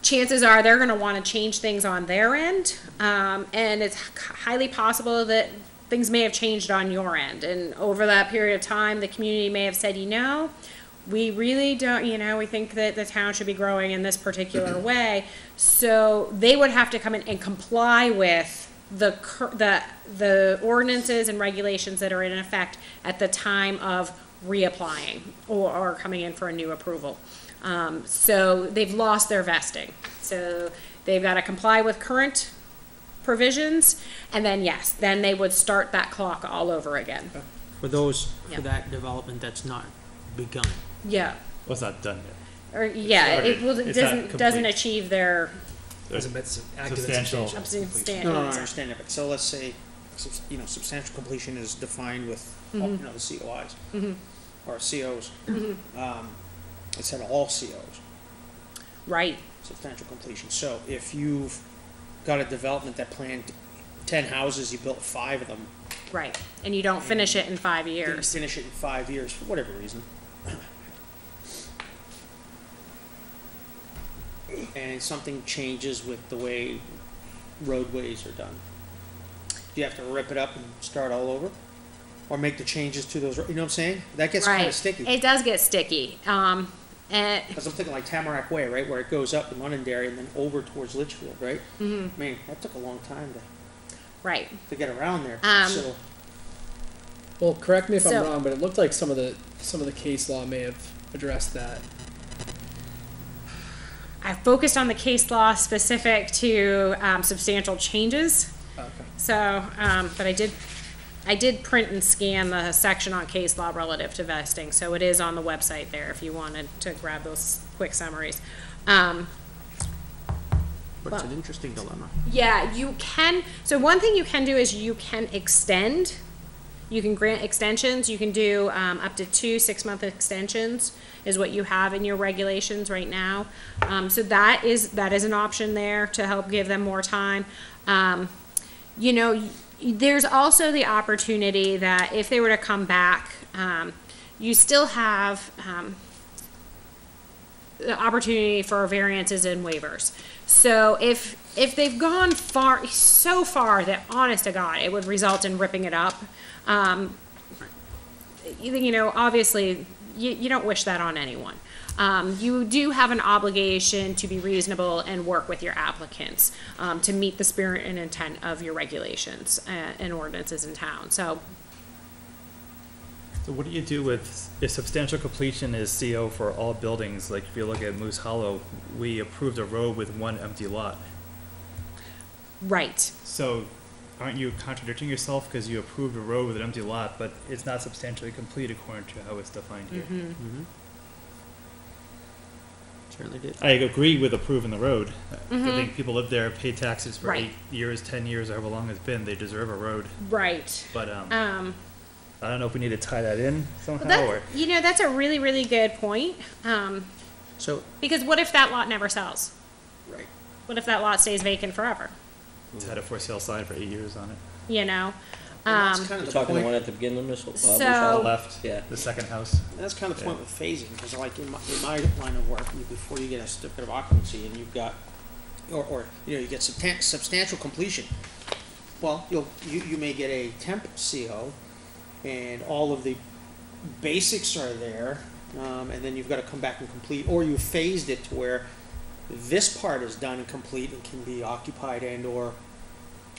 Chances are they're going to want to change things on their end, and it's highly possible that things may have changed on your end. And over that period of time, the community may have said, we really don't, we think that the town should be growing in this particular way. So they would have to come in and comply with the ordinances and regulations that are in effect at the time of reapplying or coming in for a new approval. So they've lost their vesting. So they've got to comply with current provisions, and then then they would start that clock all over again. For those, Yeah. for that development that's not begun. Yeah. Well, it's not done yet. Or it It's not doesn't complete. achieve their Hasn't been active and Substantial. substantial. No, I understand that, but so let's say, substantial completion is defined with, the COIs. Or COs. Instead of all COs, right. substantial completion. So if you've got a development that planned 10 houses, you built 5 of them, Right. And you don't finish it in 5 didn't years. finish it in 5 years, for whatever reason. And something changes with the way roadways are done. Do you have to rip it up and start all over? Or make the changes to those, you know what I'm saying? That gets kind Right. of sticky. It does get sticky. And Because I'm thinking like Tamarack Way, right, where it goes up in Londonderry and then over towards Litchfield, right? I mean, that took a long time right. to get around there. So, Well, correct me if I'm So- wrong, but it looked like some of the case law may have addressed that. I focused on the case law specific to substantial changes. Okay. So, but I did print and scan the section on case law relative to vesting, so it is on the website there if you wanted to grab those quick summaries. but it's an interesting dilemma. Yeah, you can, so one thing you can do is you can extend. You can grant extensions. You can do up to 2 6-month extensions is what you have in your regulations right now. So that is an option there to help give them more time. There's also the opportunity that if they were to come back, you still have the opportunity for variances and waivers. So if they've gone so far that, honest to God, it would result in ripping it up, obviously, you don't wish that on anyone. You do have an obligation to be reasonable and work with your applicants to meet the spirit and intent of your regulations and ordinances in town. So what do you do with, if substantial completion is CO for all buildings, like if you look at Moose Hollow, we approved a road with 1 empty lot. right. So aren't you contradicting yourself because you approved a road with an empty lot, but it's not substantially complete according to how it's defined here? Certainly did. I agree with approving the road. I think people live there, pay taxes for Right. 8 years, 10 years, however long it's been, they deserve a road. Right. But I don't know if we need to tie that in somehow, or That's a really, really good point. So, Because what if that lot never sells? right. What if that lot stays vacant forever? it's had a for sale sign for 8 years on it. That's Um, kind of You're the talking the point, one at the beginning of this? So- On the left, Yeah. the second house. that's kind of the point with phasing, because like in my line of work, before you get a certificate of occupancy and you've got, or you know, you get substantial completion, well, you may get a temp CO, and all of the basics are there, and then you've got to come back and complete, or you've phased it to where this part is done and complete and can be occupied and or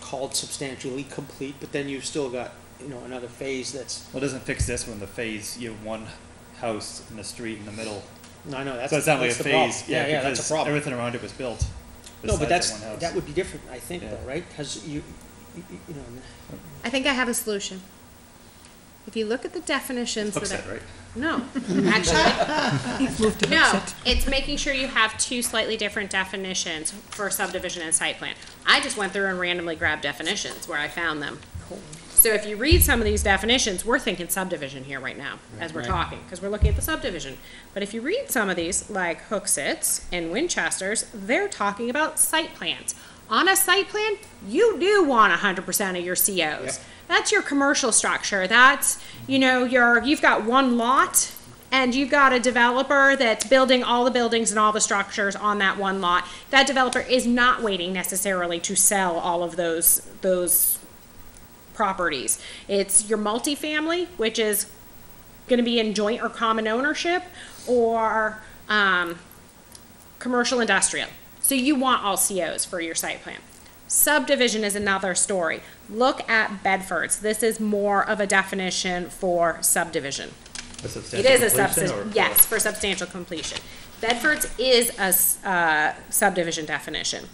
called substantially complete, but then you've still got, you know, another phase that's, Well, it doesn't fix this one, the phase, you have one house in the street in the middle. no, I know, that's, So it's not like a that's the problem. phase, Yeah, that's a because problem. everything around it was built. No, but besides that's, that one house. that would be different, I think, Yeah. though, right? Because you know, I think I have a solution. If you look at the definitions Hooks that it, right? No, actually, no, it's making sure you have two slightly different definitions for subdivision and site plan. I just went through and randomly grabbed definitions where I found them. So if you read some of these definitions, we're thinking subdivision here right now, as we're talking, because we're looking at the subdivision. But if you read some of these, like Hooksits and Winchesters, they're talking about site plans. On a site plan, you do want 100% of your COs. Yep. That's your commercial structure. That's, you know, you've got one lot and you've got a developer that's building all the buildings and all the structures on that one lot. That developer is not waiting necessarily to sell all of those properties. It's your multifamily, which is going to be in joint or common ownership, or commercial industrial. So you want all COs for your site plan. Subdivision is another story. Look at Bedford's. This is more of a definition for subdivision. A It substantial is a completion, substantial, or- yes, for substantial completion. Bedford's is a subdivision definition.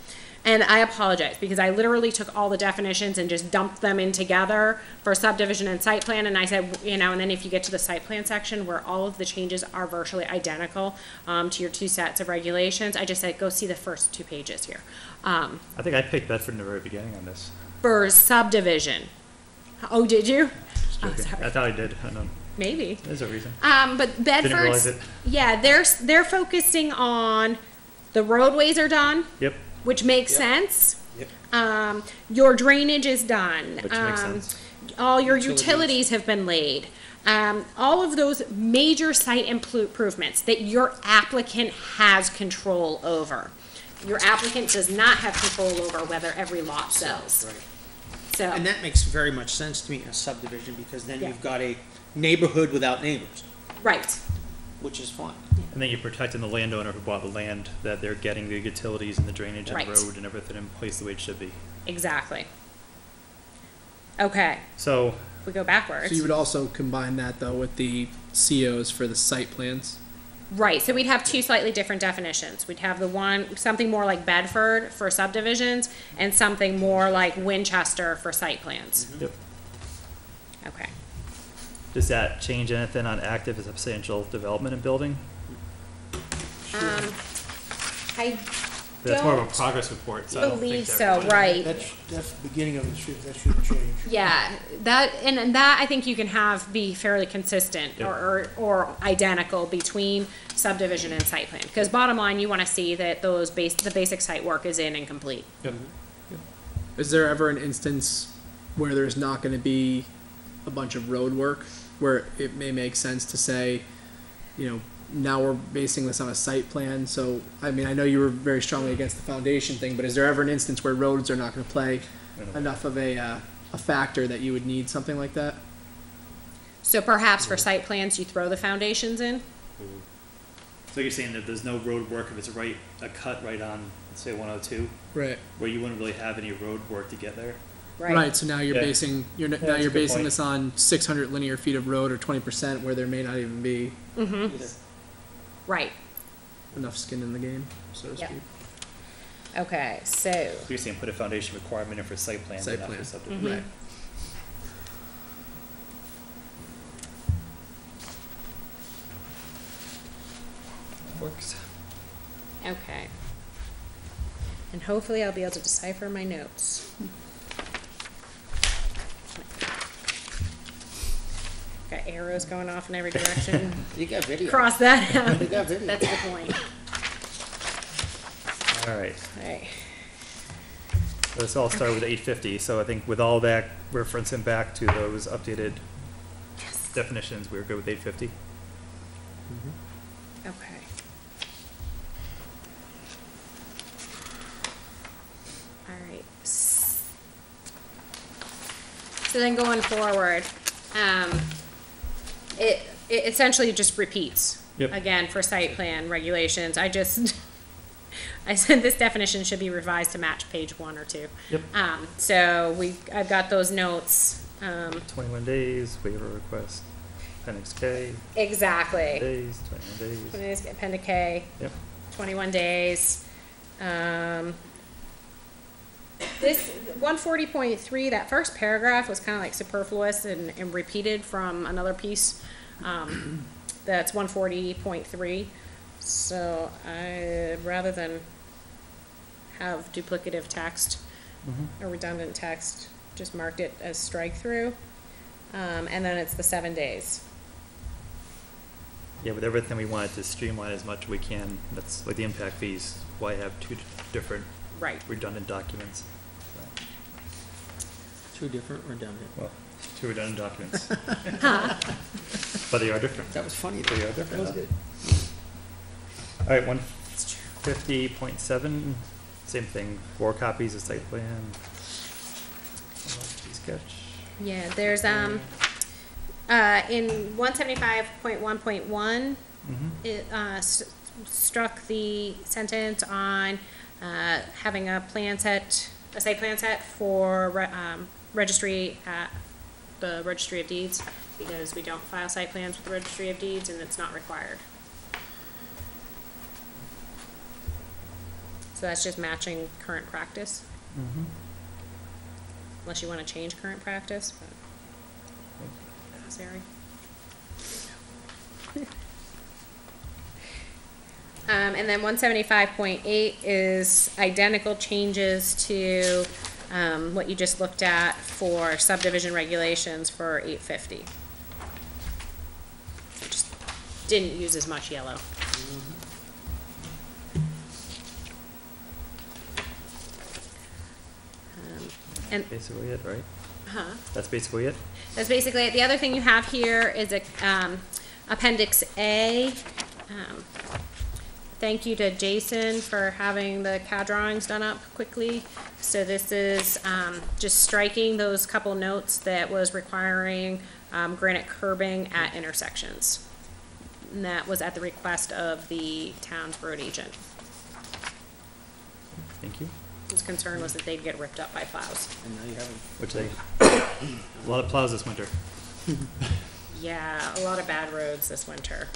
And I apologize, because I literally took all the definitions and just dumped them in together for subdivision and site plan, and I said, you know, and then if you get to the site plan section where all of the changes are virtually identical to your two sets of regulations, I just said, go see the first 2 pages here. I think I picked Bedford in the very beginning on this. For subdivision. Oh, did you? Just Oh, joking. sorry. I thought I did. I don't know. Maybe. There's a reason. But Bedford's, realize it. yeah, they're focusing on the roadways are done, Yep, which makes sense. Yep. Your drainage is done. which makes sense. All your utilities have been laid. All of those major site improvements that your applicant has control over. Your applicant does not have control over whether every lot sells. right. So, And that makes very much sense to me, a subdivision, because then Yeah. you've got a neighborhood without neighbors, right, which is fine. And then you're protecting the landowner who bought the land, that they're getting the utilities and the drainage and Right. the road and everything in place the way it should be. exactly. Okay, So, if we go backwards. So you would also combine that though with the COs for the site plans? Right, so we'd have two slightly different definitions. We'd have the one, something more like Bedford for subdivisions, and something more like Winchester for site plans. yep. Okay. Does that change anything on active and substantial development and building? I That's more of a don't progress report, so I don't think believe that so, really- right. That's the beginning of it, that should change. Yeah, that, and that I think you can have be fairly consistent Yep. or identical between subdivision and site plan. Because bottom line, you want to see that the basic site work is in and complete. Yep. Is there ever an instance where there's not gonna be a bunch of road work, where it may make sense to say, you know, now we're basing this on a site plan, so, I mean, I know you were very strongly against the foundation thing, but is there ever an instance where roads are not gonna play I don't- enough of a factor that you would need something like that? So perhaps for site plans, you throw the foundations in? So you're saying that there's no road work if it's a cut right on, let's say 102, Right. where you wouldn't really have any road work to get there? Right, so now you're Yeah. basing, now that's a you're good basing point. this on 600 linear feet of road or 20% where there may not even be Right, enough skin in the game, so to Yep. speak. okay, so, So you're saying put a foundation requirement in for site plans Site and not for plan. subdivision? Right. Works. okay. And hopefully I'll be able to decipher my notes. Got arrows going off in every direction. You got video. Cross that out. You got video. That's the point. All right. Alright, This all started with 850, so I think with all that referencing back to those updated definitions, we were good with 850. Okay. All right. So then going forward, it essentially just repeats. Yep. Again, for site plan regulations, I said this definition should be revised to match page 1 or 2. Yep. So I've got those notes. 21 days, waiver request, appendix K, Exactly. days, 21 days. 20 days, appendix K. Yep. 21 days. This 140.3, that first paragraph was kind of like superfluous and repeated from another piece. That's 140.3. So rather than have duplicative text or redundant text, just marked it as strike through. And then it's the 7 days. Yeah, with everything we wanted to streamline as much as we can, that's like the impact fees, why have two different Right. redundant documents? So, Two different redundant. well, two redundant documents. But they are different. That was funny. They are different. That was good. All right, 150.7, same thing, 4 copies of site plan. Sketch. Yeah, there's in 175.1.1, it struck the sentence on having a site plan set for registry at the Registry of Deeds, because we don't file site plans with the Registry of Deeds and it's not required. So that's just matching current practice, unless you want to change current practice, but necessary. And then 175.8 is identical changes to what you just looked at for subdivision regulations for 850. Just didn't use as much yellow. And Basically it, right? huh? That's basically it? That's basically it. The other thing you have here is a Appendix A. Thank you to Jason for having the CAD drawings done up quickly. So this is just striking those couple notes that was requiring granite curbing at intersections. And that was at the request of the town's road agent. Thank you. His concern was that they'd get ripped up by plows. And now you have them. Which they, a lot of plows this winter. Yeah, a lot of bad roads this winter.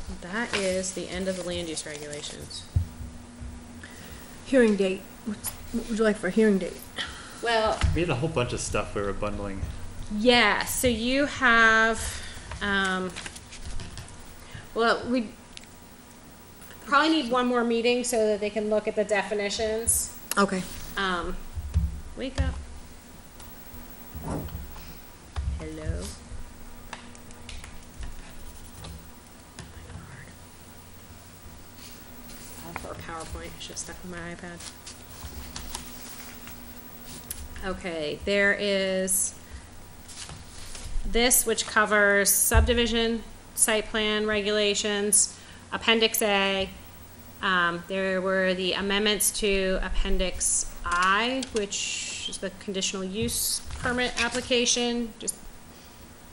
So that is the end of the land use regulations. Hearing date, what would you like for a hearing date? Well, We had a whole bunch of stuff we were bundling. yeah, so you have, well, we probably need one more meeting so that they can look at the definitions. Okay. Wake up. Hello. For a PowerPoint, it's just stuck on my iPad. Okay, there is this, which covers subdivision, site plan regulations, Appendix A. There were the amendments to Appendix I, which is the conditional use permit application, just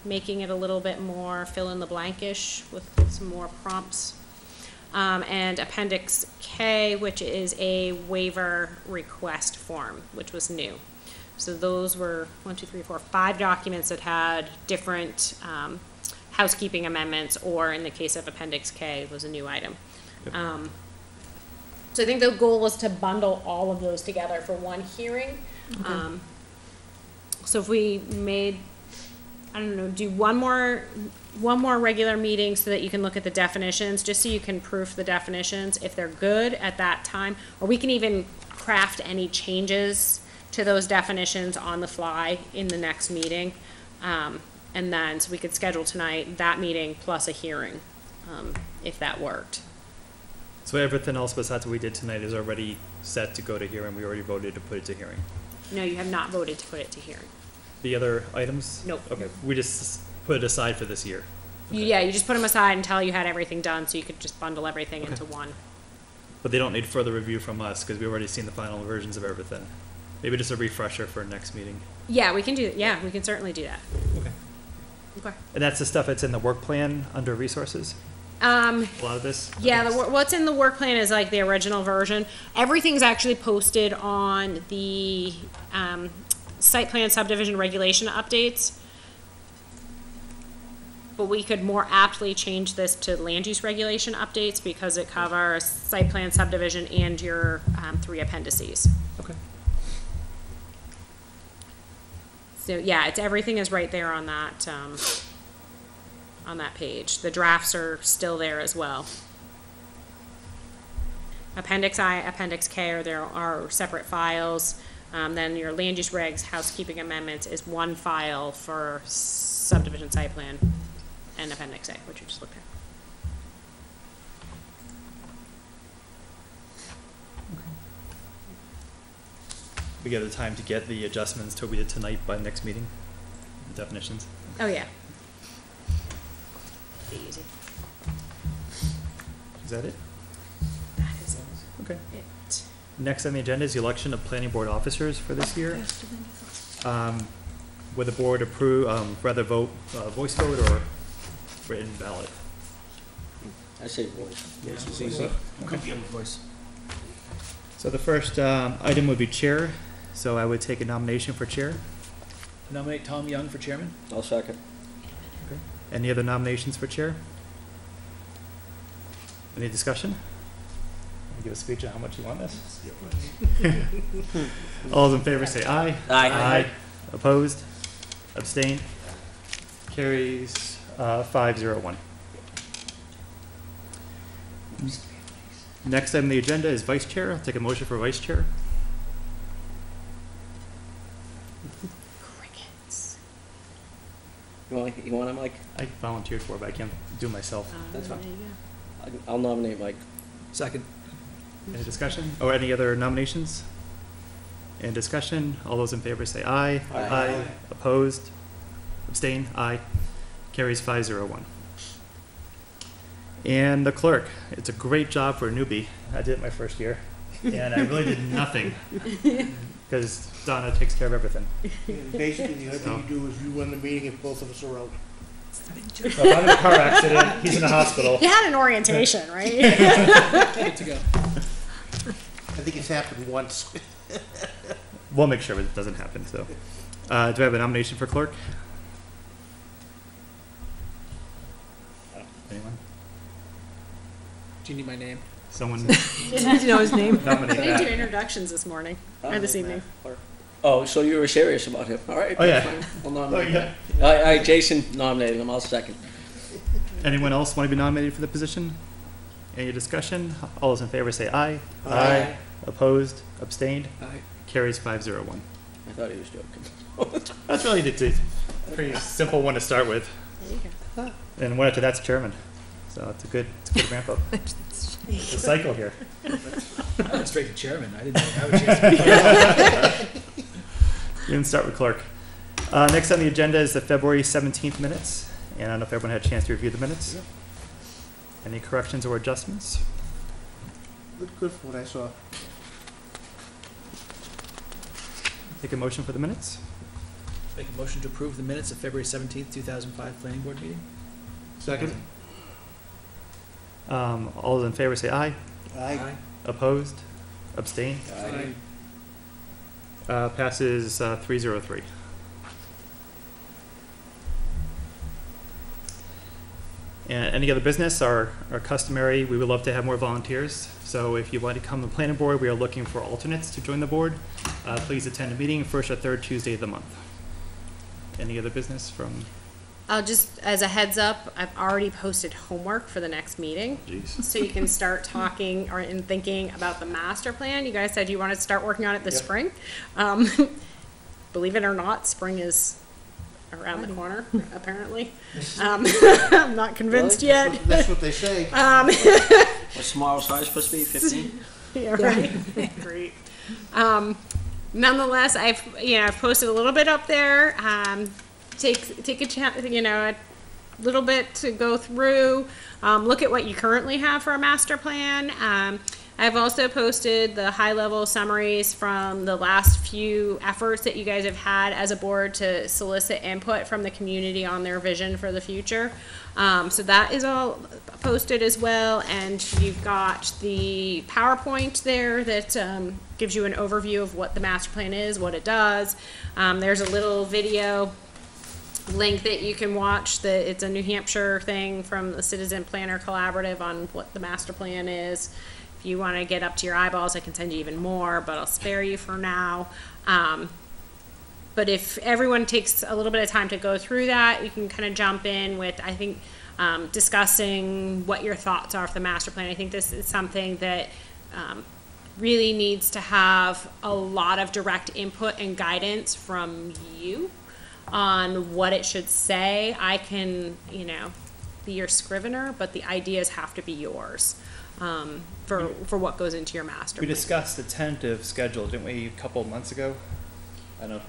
making it a little bit more fill in the blankish with some more prompts. And Appendix K, which is a waiver request form, which was new. So those were 5 documents that had different housekeeping amendments, or in the case of Appendix K, was a new item. Yep. So I think the goal was to bundle all of those together for one hearing. Okay. So if we made, I don't know, do one more regular meeting so that you can look at the definitions, just so you can proof the definitions if they're good at that time, or we can even craft any changes to those definitions on the fly in the next meeting. And then, so we could schedule tonight that meeting plus a hearing, if that worked. So everything else besides what we did tonight is already set to go to hearing. We already voted to put it to hearing. No, you have not voted to put it to hearing. The other items? Nope. Okay, we just put it aside for this year. Yeah, you just put them aside until you had everything done, so you could just bundle everything Okay. into one. But they don't need further review from us because we've already seen the final versions of everything. Maybe just a refresher for next meeting. Yeah, we can do, yeah, we can certainly do that. Okay. Okay. And that's the stuff that's in the work plan under resources? A lot of this? Yeah, what's in the work plan is like the original version. Everything's actually posted on the, site plan subdivision regulation updates. But we could more aptly change this to land use regulation updates because it covers site plan subdivision and your, 3 appendices. Okay. So, yeah, everything is right there on that page. The drafts are still there as well. Appendix I, Appendix K are separate files. Then your land use regs, housekeeping amendments is one file for subdivision site plan and Appendix A, which you just looked at. We get the time to get the adjustments to what we did tonight by next meeting, the definitions. Oh, yeah. Be easy. Is that it? That is Okay. it. Next on the agenda is the election of planning board officers for this year. Would the board approve, rather vote, voice vote or written ballot? I say voice. It's easy. Voice. So the first item would be chair. So I would take a nomination for chair. Nominate Tom Young for chairman? I'll second. Any other nominations for chair? Any discussion? Give a speech on how much you want this? All those in favor say aye. Aye. Opposed? Abstained? Carries 5-0-1. Next item on the agenda is vice chair. I'll take a motion for vice chair. Crickets. You want it, Mike? I volunteered for it, but I can't do it myself. That's fine. There you go. I'll nominate Mike. Second. Any discussion? Or any other nominations? Any discussion? All those in favor say aye. Aye. Opposed? Abstain? Aye. Carries 5-0-1. And the clerk. It's a great job for a newbie. I did it my first year. And I really did nothing. Because Donna takes care of everything. And basically, the only thing you do is you run the meeting if both of us are out. So if I'm in a car accident, he's in the hospital. You had an orientation, right? Good to go. I think it's happened once. We'll make sure it doesn't happen, so. Do I have a nomination for clerk? Anyone? Do you need my name? Someone Did you know his name? nominate We didn't do that? introductions this morning, or this evening. Oh, so you were serious about him. All right. Oh, yeah. Fine. I'll Oh, nominate him. yeah. All right, Jason nominated him. I'll second. Anyone else want to be nominated for the position? Any discussion? All those in favor say aye. Aye. Opposed? Abstained? Aye. Carries 5-0-1. I thought he was joking. That's really the pretty simple one to start with. There you go. And one after that's chairman. So it's a good ramp up. It's a cycle here. I went straight to chairman. I didn't have a chance to. You can start with clerk. Next on the agenda is the February 17th minutes. And I don't know if everyone had a chance to review the minutes. Any corrections or adjustments? Good for what I saw. Take a motion for the minutes. Make a motion to approve the minutes of February 17th, 2005 planning board meeting? Second? All those in favor say aye. Aye. Opposed? Abstained? Aye. Passes 3-0-3. And any other business are customary. We would love to have more volunteers. So if you want to come to the planning board, we are looking for alternates to join the board. Please attend a meeting first or third Tuesday of the month. Any other business from? Just as a heads up, I've already posted homework for the next meeting. Jeez. So you can start talking and thinking about the master plan. You guys said you wanted to start working on it this Yep. spring. Believe it or not, spring is around the corner, apparently. I'm not convinced Really? yet. That's what they say. What's tomorrow's size supposed to be, 15? Yeah, right. Great. Nonetheless, I've posted a little bit up there. Take a chance, a little bit to go through, look at what you currently have for a master plan. I've also posted the high-level summaries from the last few efforts that you guys have had as a board to solicit input from the community on their vision for the future. So that is all posted as well, and you've got the PowerPoint there that gives you an overview of what the master plan is, what it does. There's a little video link that you can watch. It's a New Hampshire thing from the Citizen Planner Collaborative on what the master plan is. If you want to get up to your eyeballs, I can send you even more, but I'll spare you for now. But if everyone takes a little bit of time to go through that, you can kind of jump in with, I think, discussing what your thoughts are for the master plan. I think this is something that really needs to have a lot of direct input and guidance from you on what it should say. I can, be your scrivener, but the ideas have to be yours for what goes into your master We plan. discussed the tentative schedule, didn't we, a couple of months ago? I don't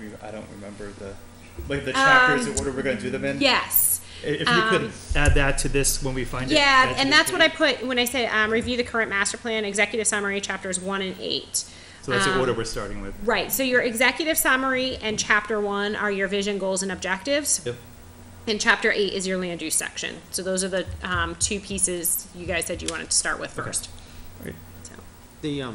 remember the chapters and order we're going to do them in. Yes. If you could add that to this when we find it. Yeah, and that's what I put when I said review the current master plan, executive summary, chapters 1 and 8. So that's the order we're starting with. Right. So your executive summary and chapter 1 are your vision, goals, and objectives. Yep. And chapter 8 is your land use section. So those are the two pieces you guys said you wanted to start with first. Right. So. The,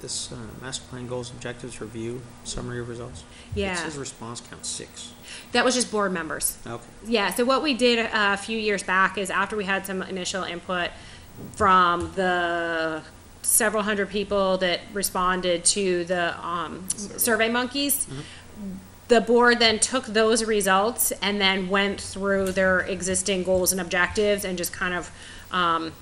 this master plan goals, objectives, review, summary of results. Yeah. It says response count 6. That was just board members. Okay. Yeah, so what we did a few years back is after we had some initial input from the several hundred people that responded to the Survey Monkeys, the board then took those results and then went through their existing goals and objectives and just kind of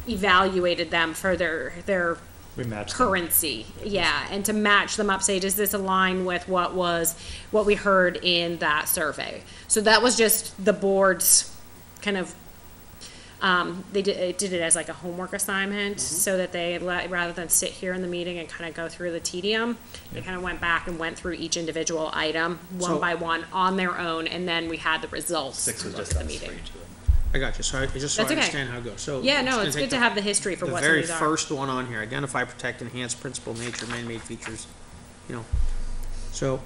evaluated them for their We matched them. currency, yeah, and to match them up, say, does this align with what we heard in that survey? So that was just the board's kind of, they did it as like a homework assignment, so that they rather than sit here in the meeting and kind of go through the tedium, they kind of went back and went through each individual item one So- by one on their own, and then we had the results 6 to was look just at the us. meeting. I got you. So I just so I That's okay. understand how it goes. So Yeah, I'm no, just it's gonna good take to have the history for the what some very of these are. first one on here: identify, protect, enhance principal nature, man-made features. So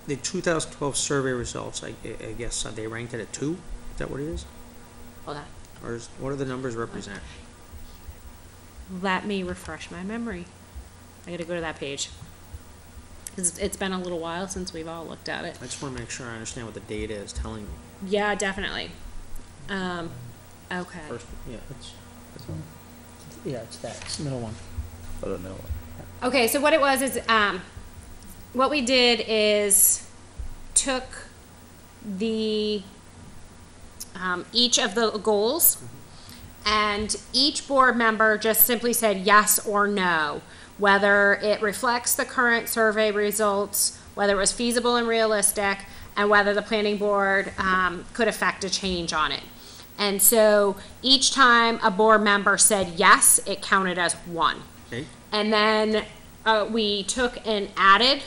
the 2012 survey results, I guess they ranked it at 2. Is that what it is? Hold on. Or what do the numbers represent? Let me refresh my memory. I gotta go to that page. 'Cause it's been a little while since we've all looked at it. I just want to make sure I understand what the data is telling me. Yeah, definitely. Okay. First, yeah, This one? Yeah, it's that, it's the middle one. Oh, the middle one. Okay, so what it was is, what we did is took the, each of the goals, and each board member just simply said yes or no, whether it reflects the current survey results, whether it was feasible and realistic, and whether the planning board could affect a change on it. And so each time a board member said yes, it counted as 1. okay. And then we took and added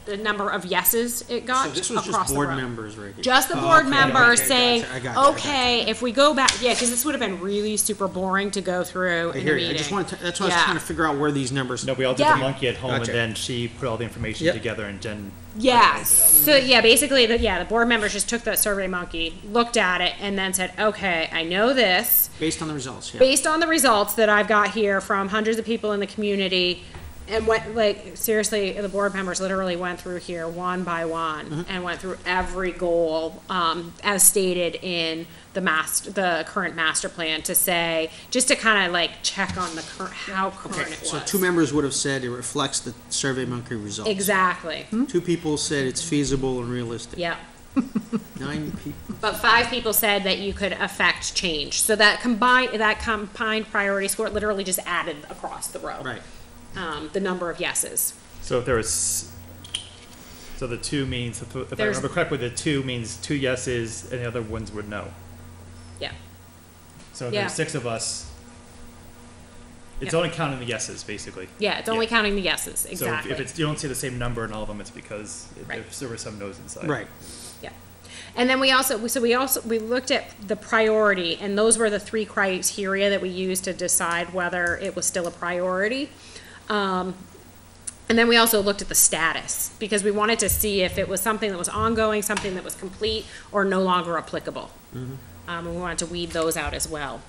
the number of yeses it got So this was across just board the row. members right here. Just the Oh, board okay, members okay, saying, gotcha. I got you. okay, if we go back, yeah, because this would have been really super boring to go through I in a hear you. meeting. I just wanted to, that's why I was Yeah. trying to figure out where these numbers. No, we all did Yeah. the monkey at home, Gotcha. and then she put all the information Yep. together, and Jen. Yeah, organized it all. so yeah, basically, the board members just took that Survey Monkey, looked at it, and then said, okay, I know this, Based on the results, yeah. based on the results that I've got here from hundreds of people in the community, and went, like, seriously, the board members literally went through here one by one and went through every goal, as stated in the current master plan to say, just to kind of like check on the how current Okay, it was. so 2 members would have said it reflects the Survey Monkey results. Exactly. 2 people said it's feasible and realistic. Yeah. 9 people. But 5 people said that you could affect change. So that combined priority score literally just added across the row. Right. The number of yeses. So if there was, so the 2 means, if I There's- remember correctly, the 2 means 2 yeses, and the other ones were no. Yeah. So if Yeah. there's 6 of us, it's Yeah. only counting the yeses, basically. Yeah, it's only Yeah. counting the yeses, So exactly. if it's, you don't see the same number in all of them, it's because Right. there were some no's inside. Right. Yeah. And then we looked at the priority, and those were the 3 criteria that we used to decide whether it was still a priority. And then we also looked at the status, because we wanted to see if it was something that was ongoing, something that was complete, or no longer applicable. And we wanted to weed those out as well.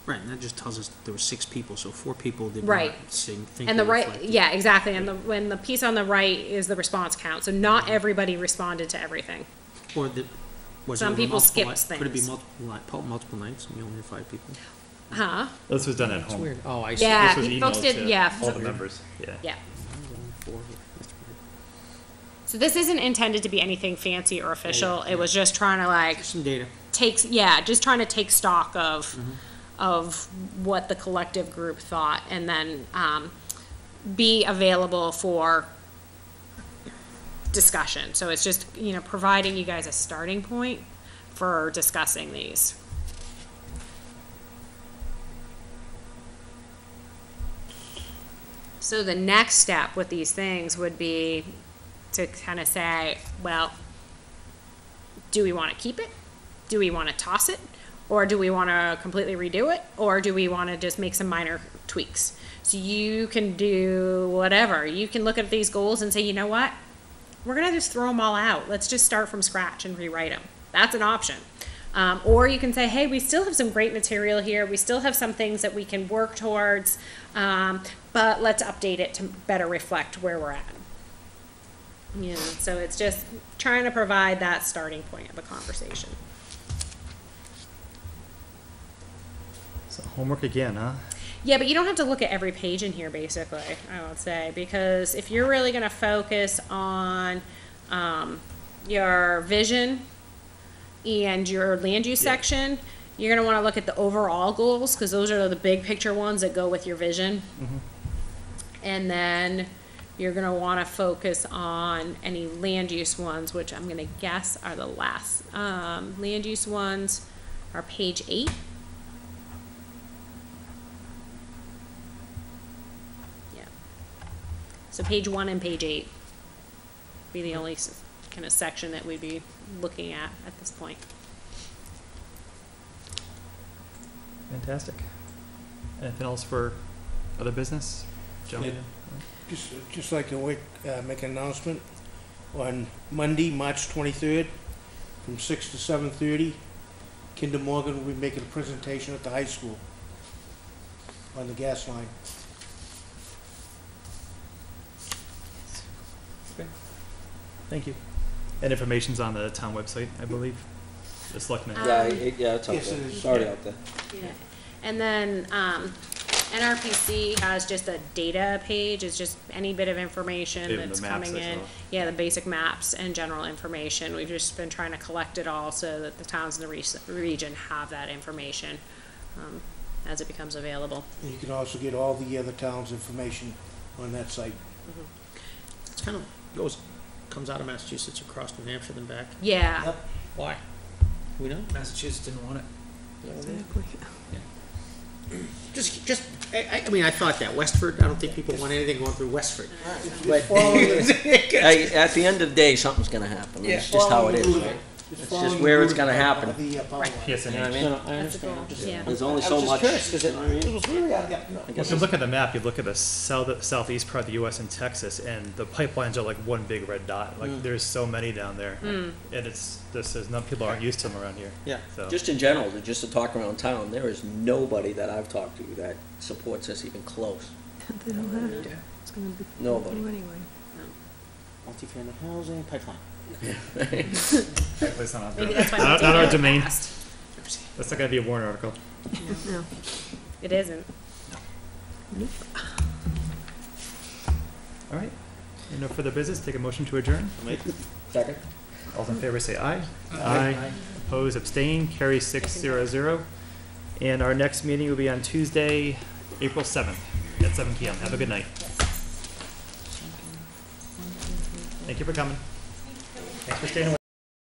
Right, and that just tells us that there were 6 people, so 4 people did Right. not think And the they right, reflected. yeah, exactly, and when the piece on the right is the response count, so not everybody responded to everything. Or the, was Some it over people multiple skipped ni- Could it be things. multiple nights, and you only had 5 people? Huh? This was done at It's home. weird. Oh, I see. Yeah, This was folks emailed did, to yeah. all the members, yeah. Yeah. 4, that's weird. So this isn't intended to be anything fancy or official, yeah. it was just trying to like Some data. just trying to take stock of what the collective group thought, and then be available for discussion. So it's just, providing you guys a starting point for discussing these. So the next step with these things would be to kind of say, well, do we want to keep it? Do we want to toss it? Or do we want to completely redo it? Or do we want to just make some minor tweaks? So you can do whatever. You can look at these goals and say, you know what? We're going to just throw them all out. Let's just start from scratch and rewrite them. That's an option. Or you can say, hey, we still have some great material here. We still have some things that we can work towards, but let's update it to better reflect where we're at. So it's just trying to provide that starting point of a conversation. So homework again, huh? Yeah, but you don't have to look at every page in here, basically, I would say, because if you're really going to focus on your vision and your land use section, you're going to want to look at the overall goals, because those are the big picture ones that go with your vision. And then you're going to want to focus on any land use ones, which I'm going to guess are the last. Land use ones are page 8. Yeah. So page 1 and page 8 be the only kind of section that we'd be looking at this point. Fantastic. Anything else for other business? Gentlemen? Just like to make an announcement. On Monday, March 23rd, from 6 to 7:30, Kinder Morgan will be making a presentation at the high school on the gas line. Thank you. And information's on the town website, I believe. The selectmen. Yeah, it's out Yes, there. it is. It's already out there. Yeah. And then, NRPC has just a data page, it's just any bit of information Even the that's maps coming I in. saw. Yeah, the basic maps and general information, we've just been trying to collect it all so that the towns in the region have that information, as it becomes available. And you can also get all the other towns' information on that site. It's kind of comes out of Massachusetts across New Hampshire then back. Yeah, Yep. Why? We know? Massachusetts didn't want it. Exactly. I mean, I thought that. Westford, I don't think people want anything going through Westford. But, At the end of the day, something's gonna happen. It's just how it is, right? It's just where it's gonna happen. The power line. Yes, and You know what I no, mean? no, I that's the goal, understand. yeah. There's only so much. You know what I mean? was really out of I guess If you look at the map, you look at the southeast part of the U.S. and Texas, and the pipelines are like one big red dot. Like there's so many down there, and people aren't used to them around here. Yeah. So just in general, just to talk around town, there is nobody that I've talked to that supports us even close. They don't have it. It's gonna be Nobody. anyway. Multifamily housing, pipeline. that's not, maybe that's why. not we our did it domain. fast. That's not gonna be a warrant article. No. It isn't. All right. No further business. Take a motion to adjourn. Second? All in favor, say aye. Aye. Oppose, abstain, carry 600. And our next meeting will be on Tuesday, April 7th at 7 p.m. Have a good night. Thank you for coming. Thanks for staying away.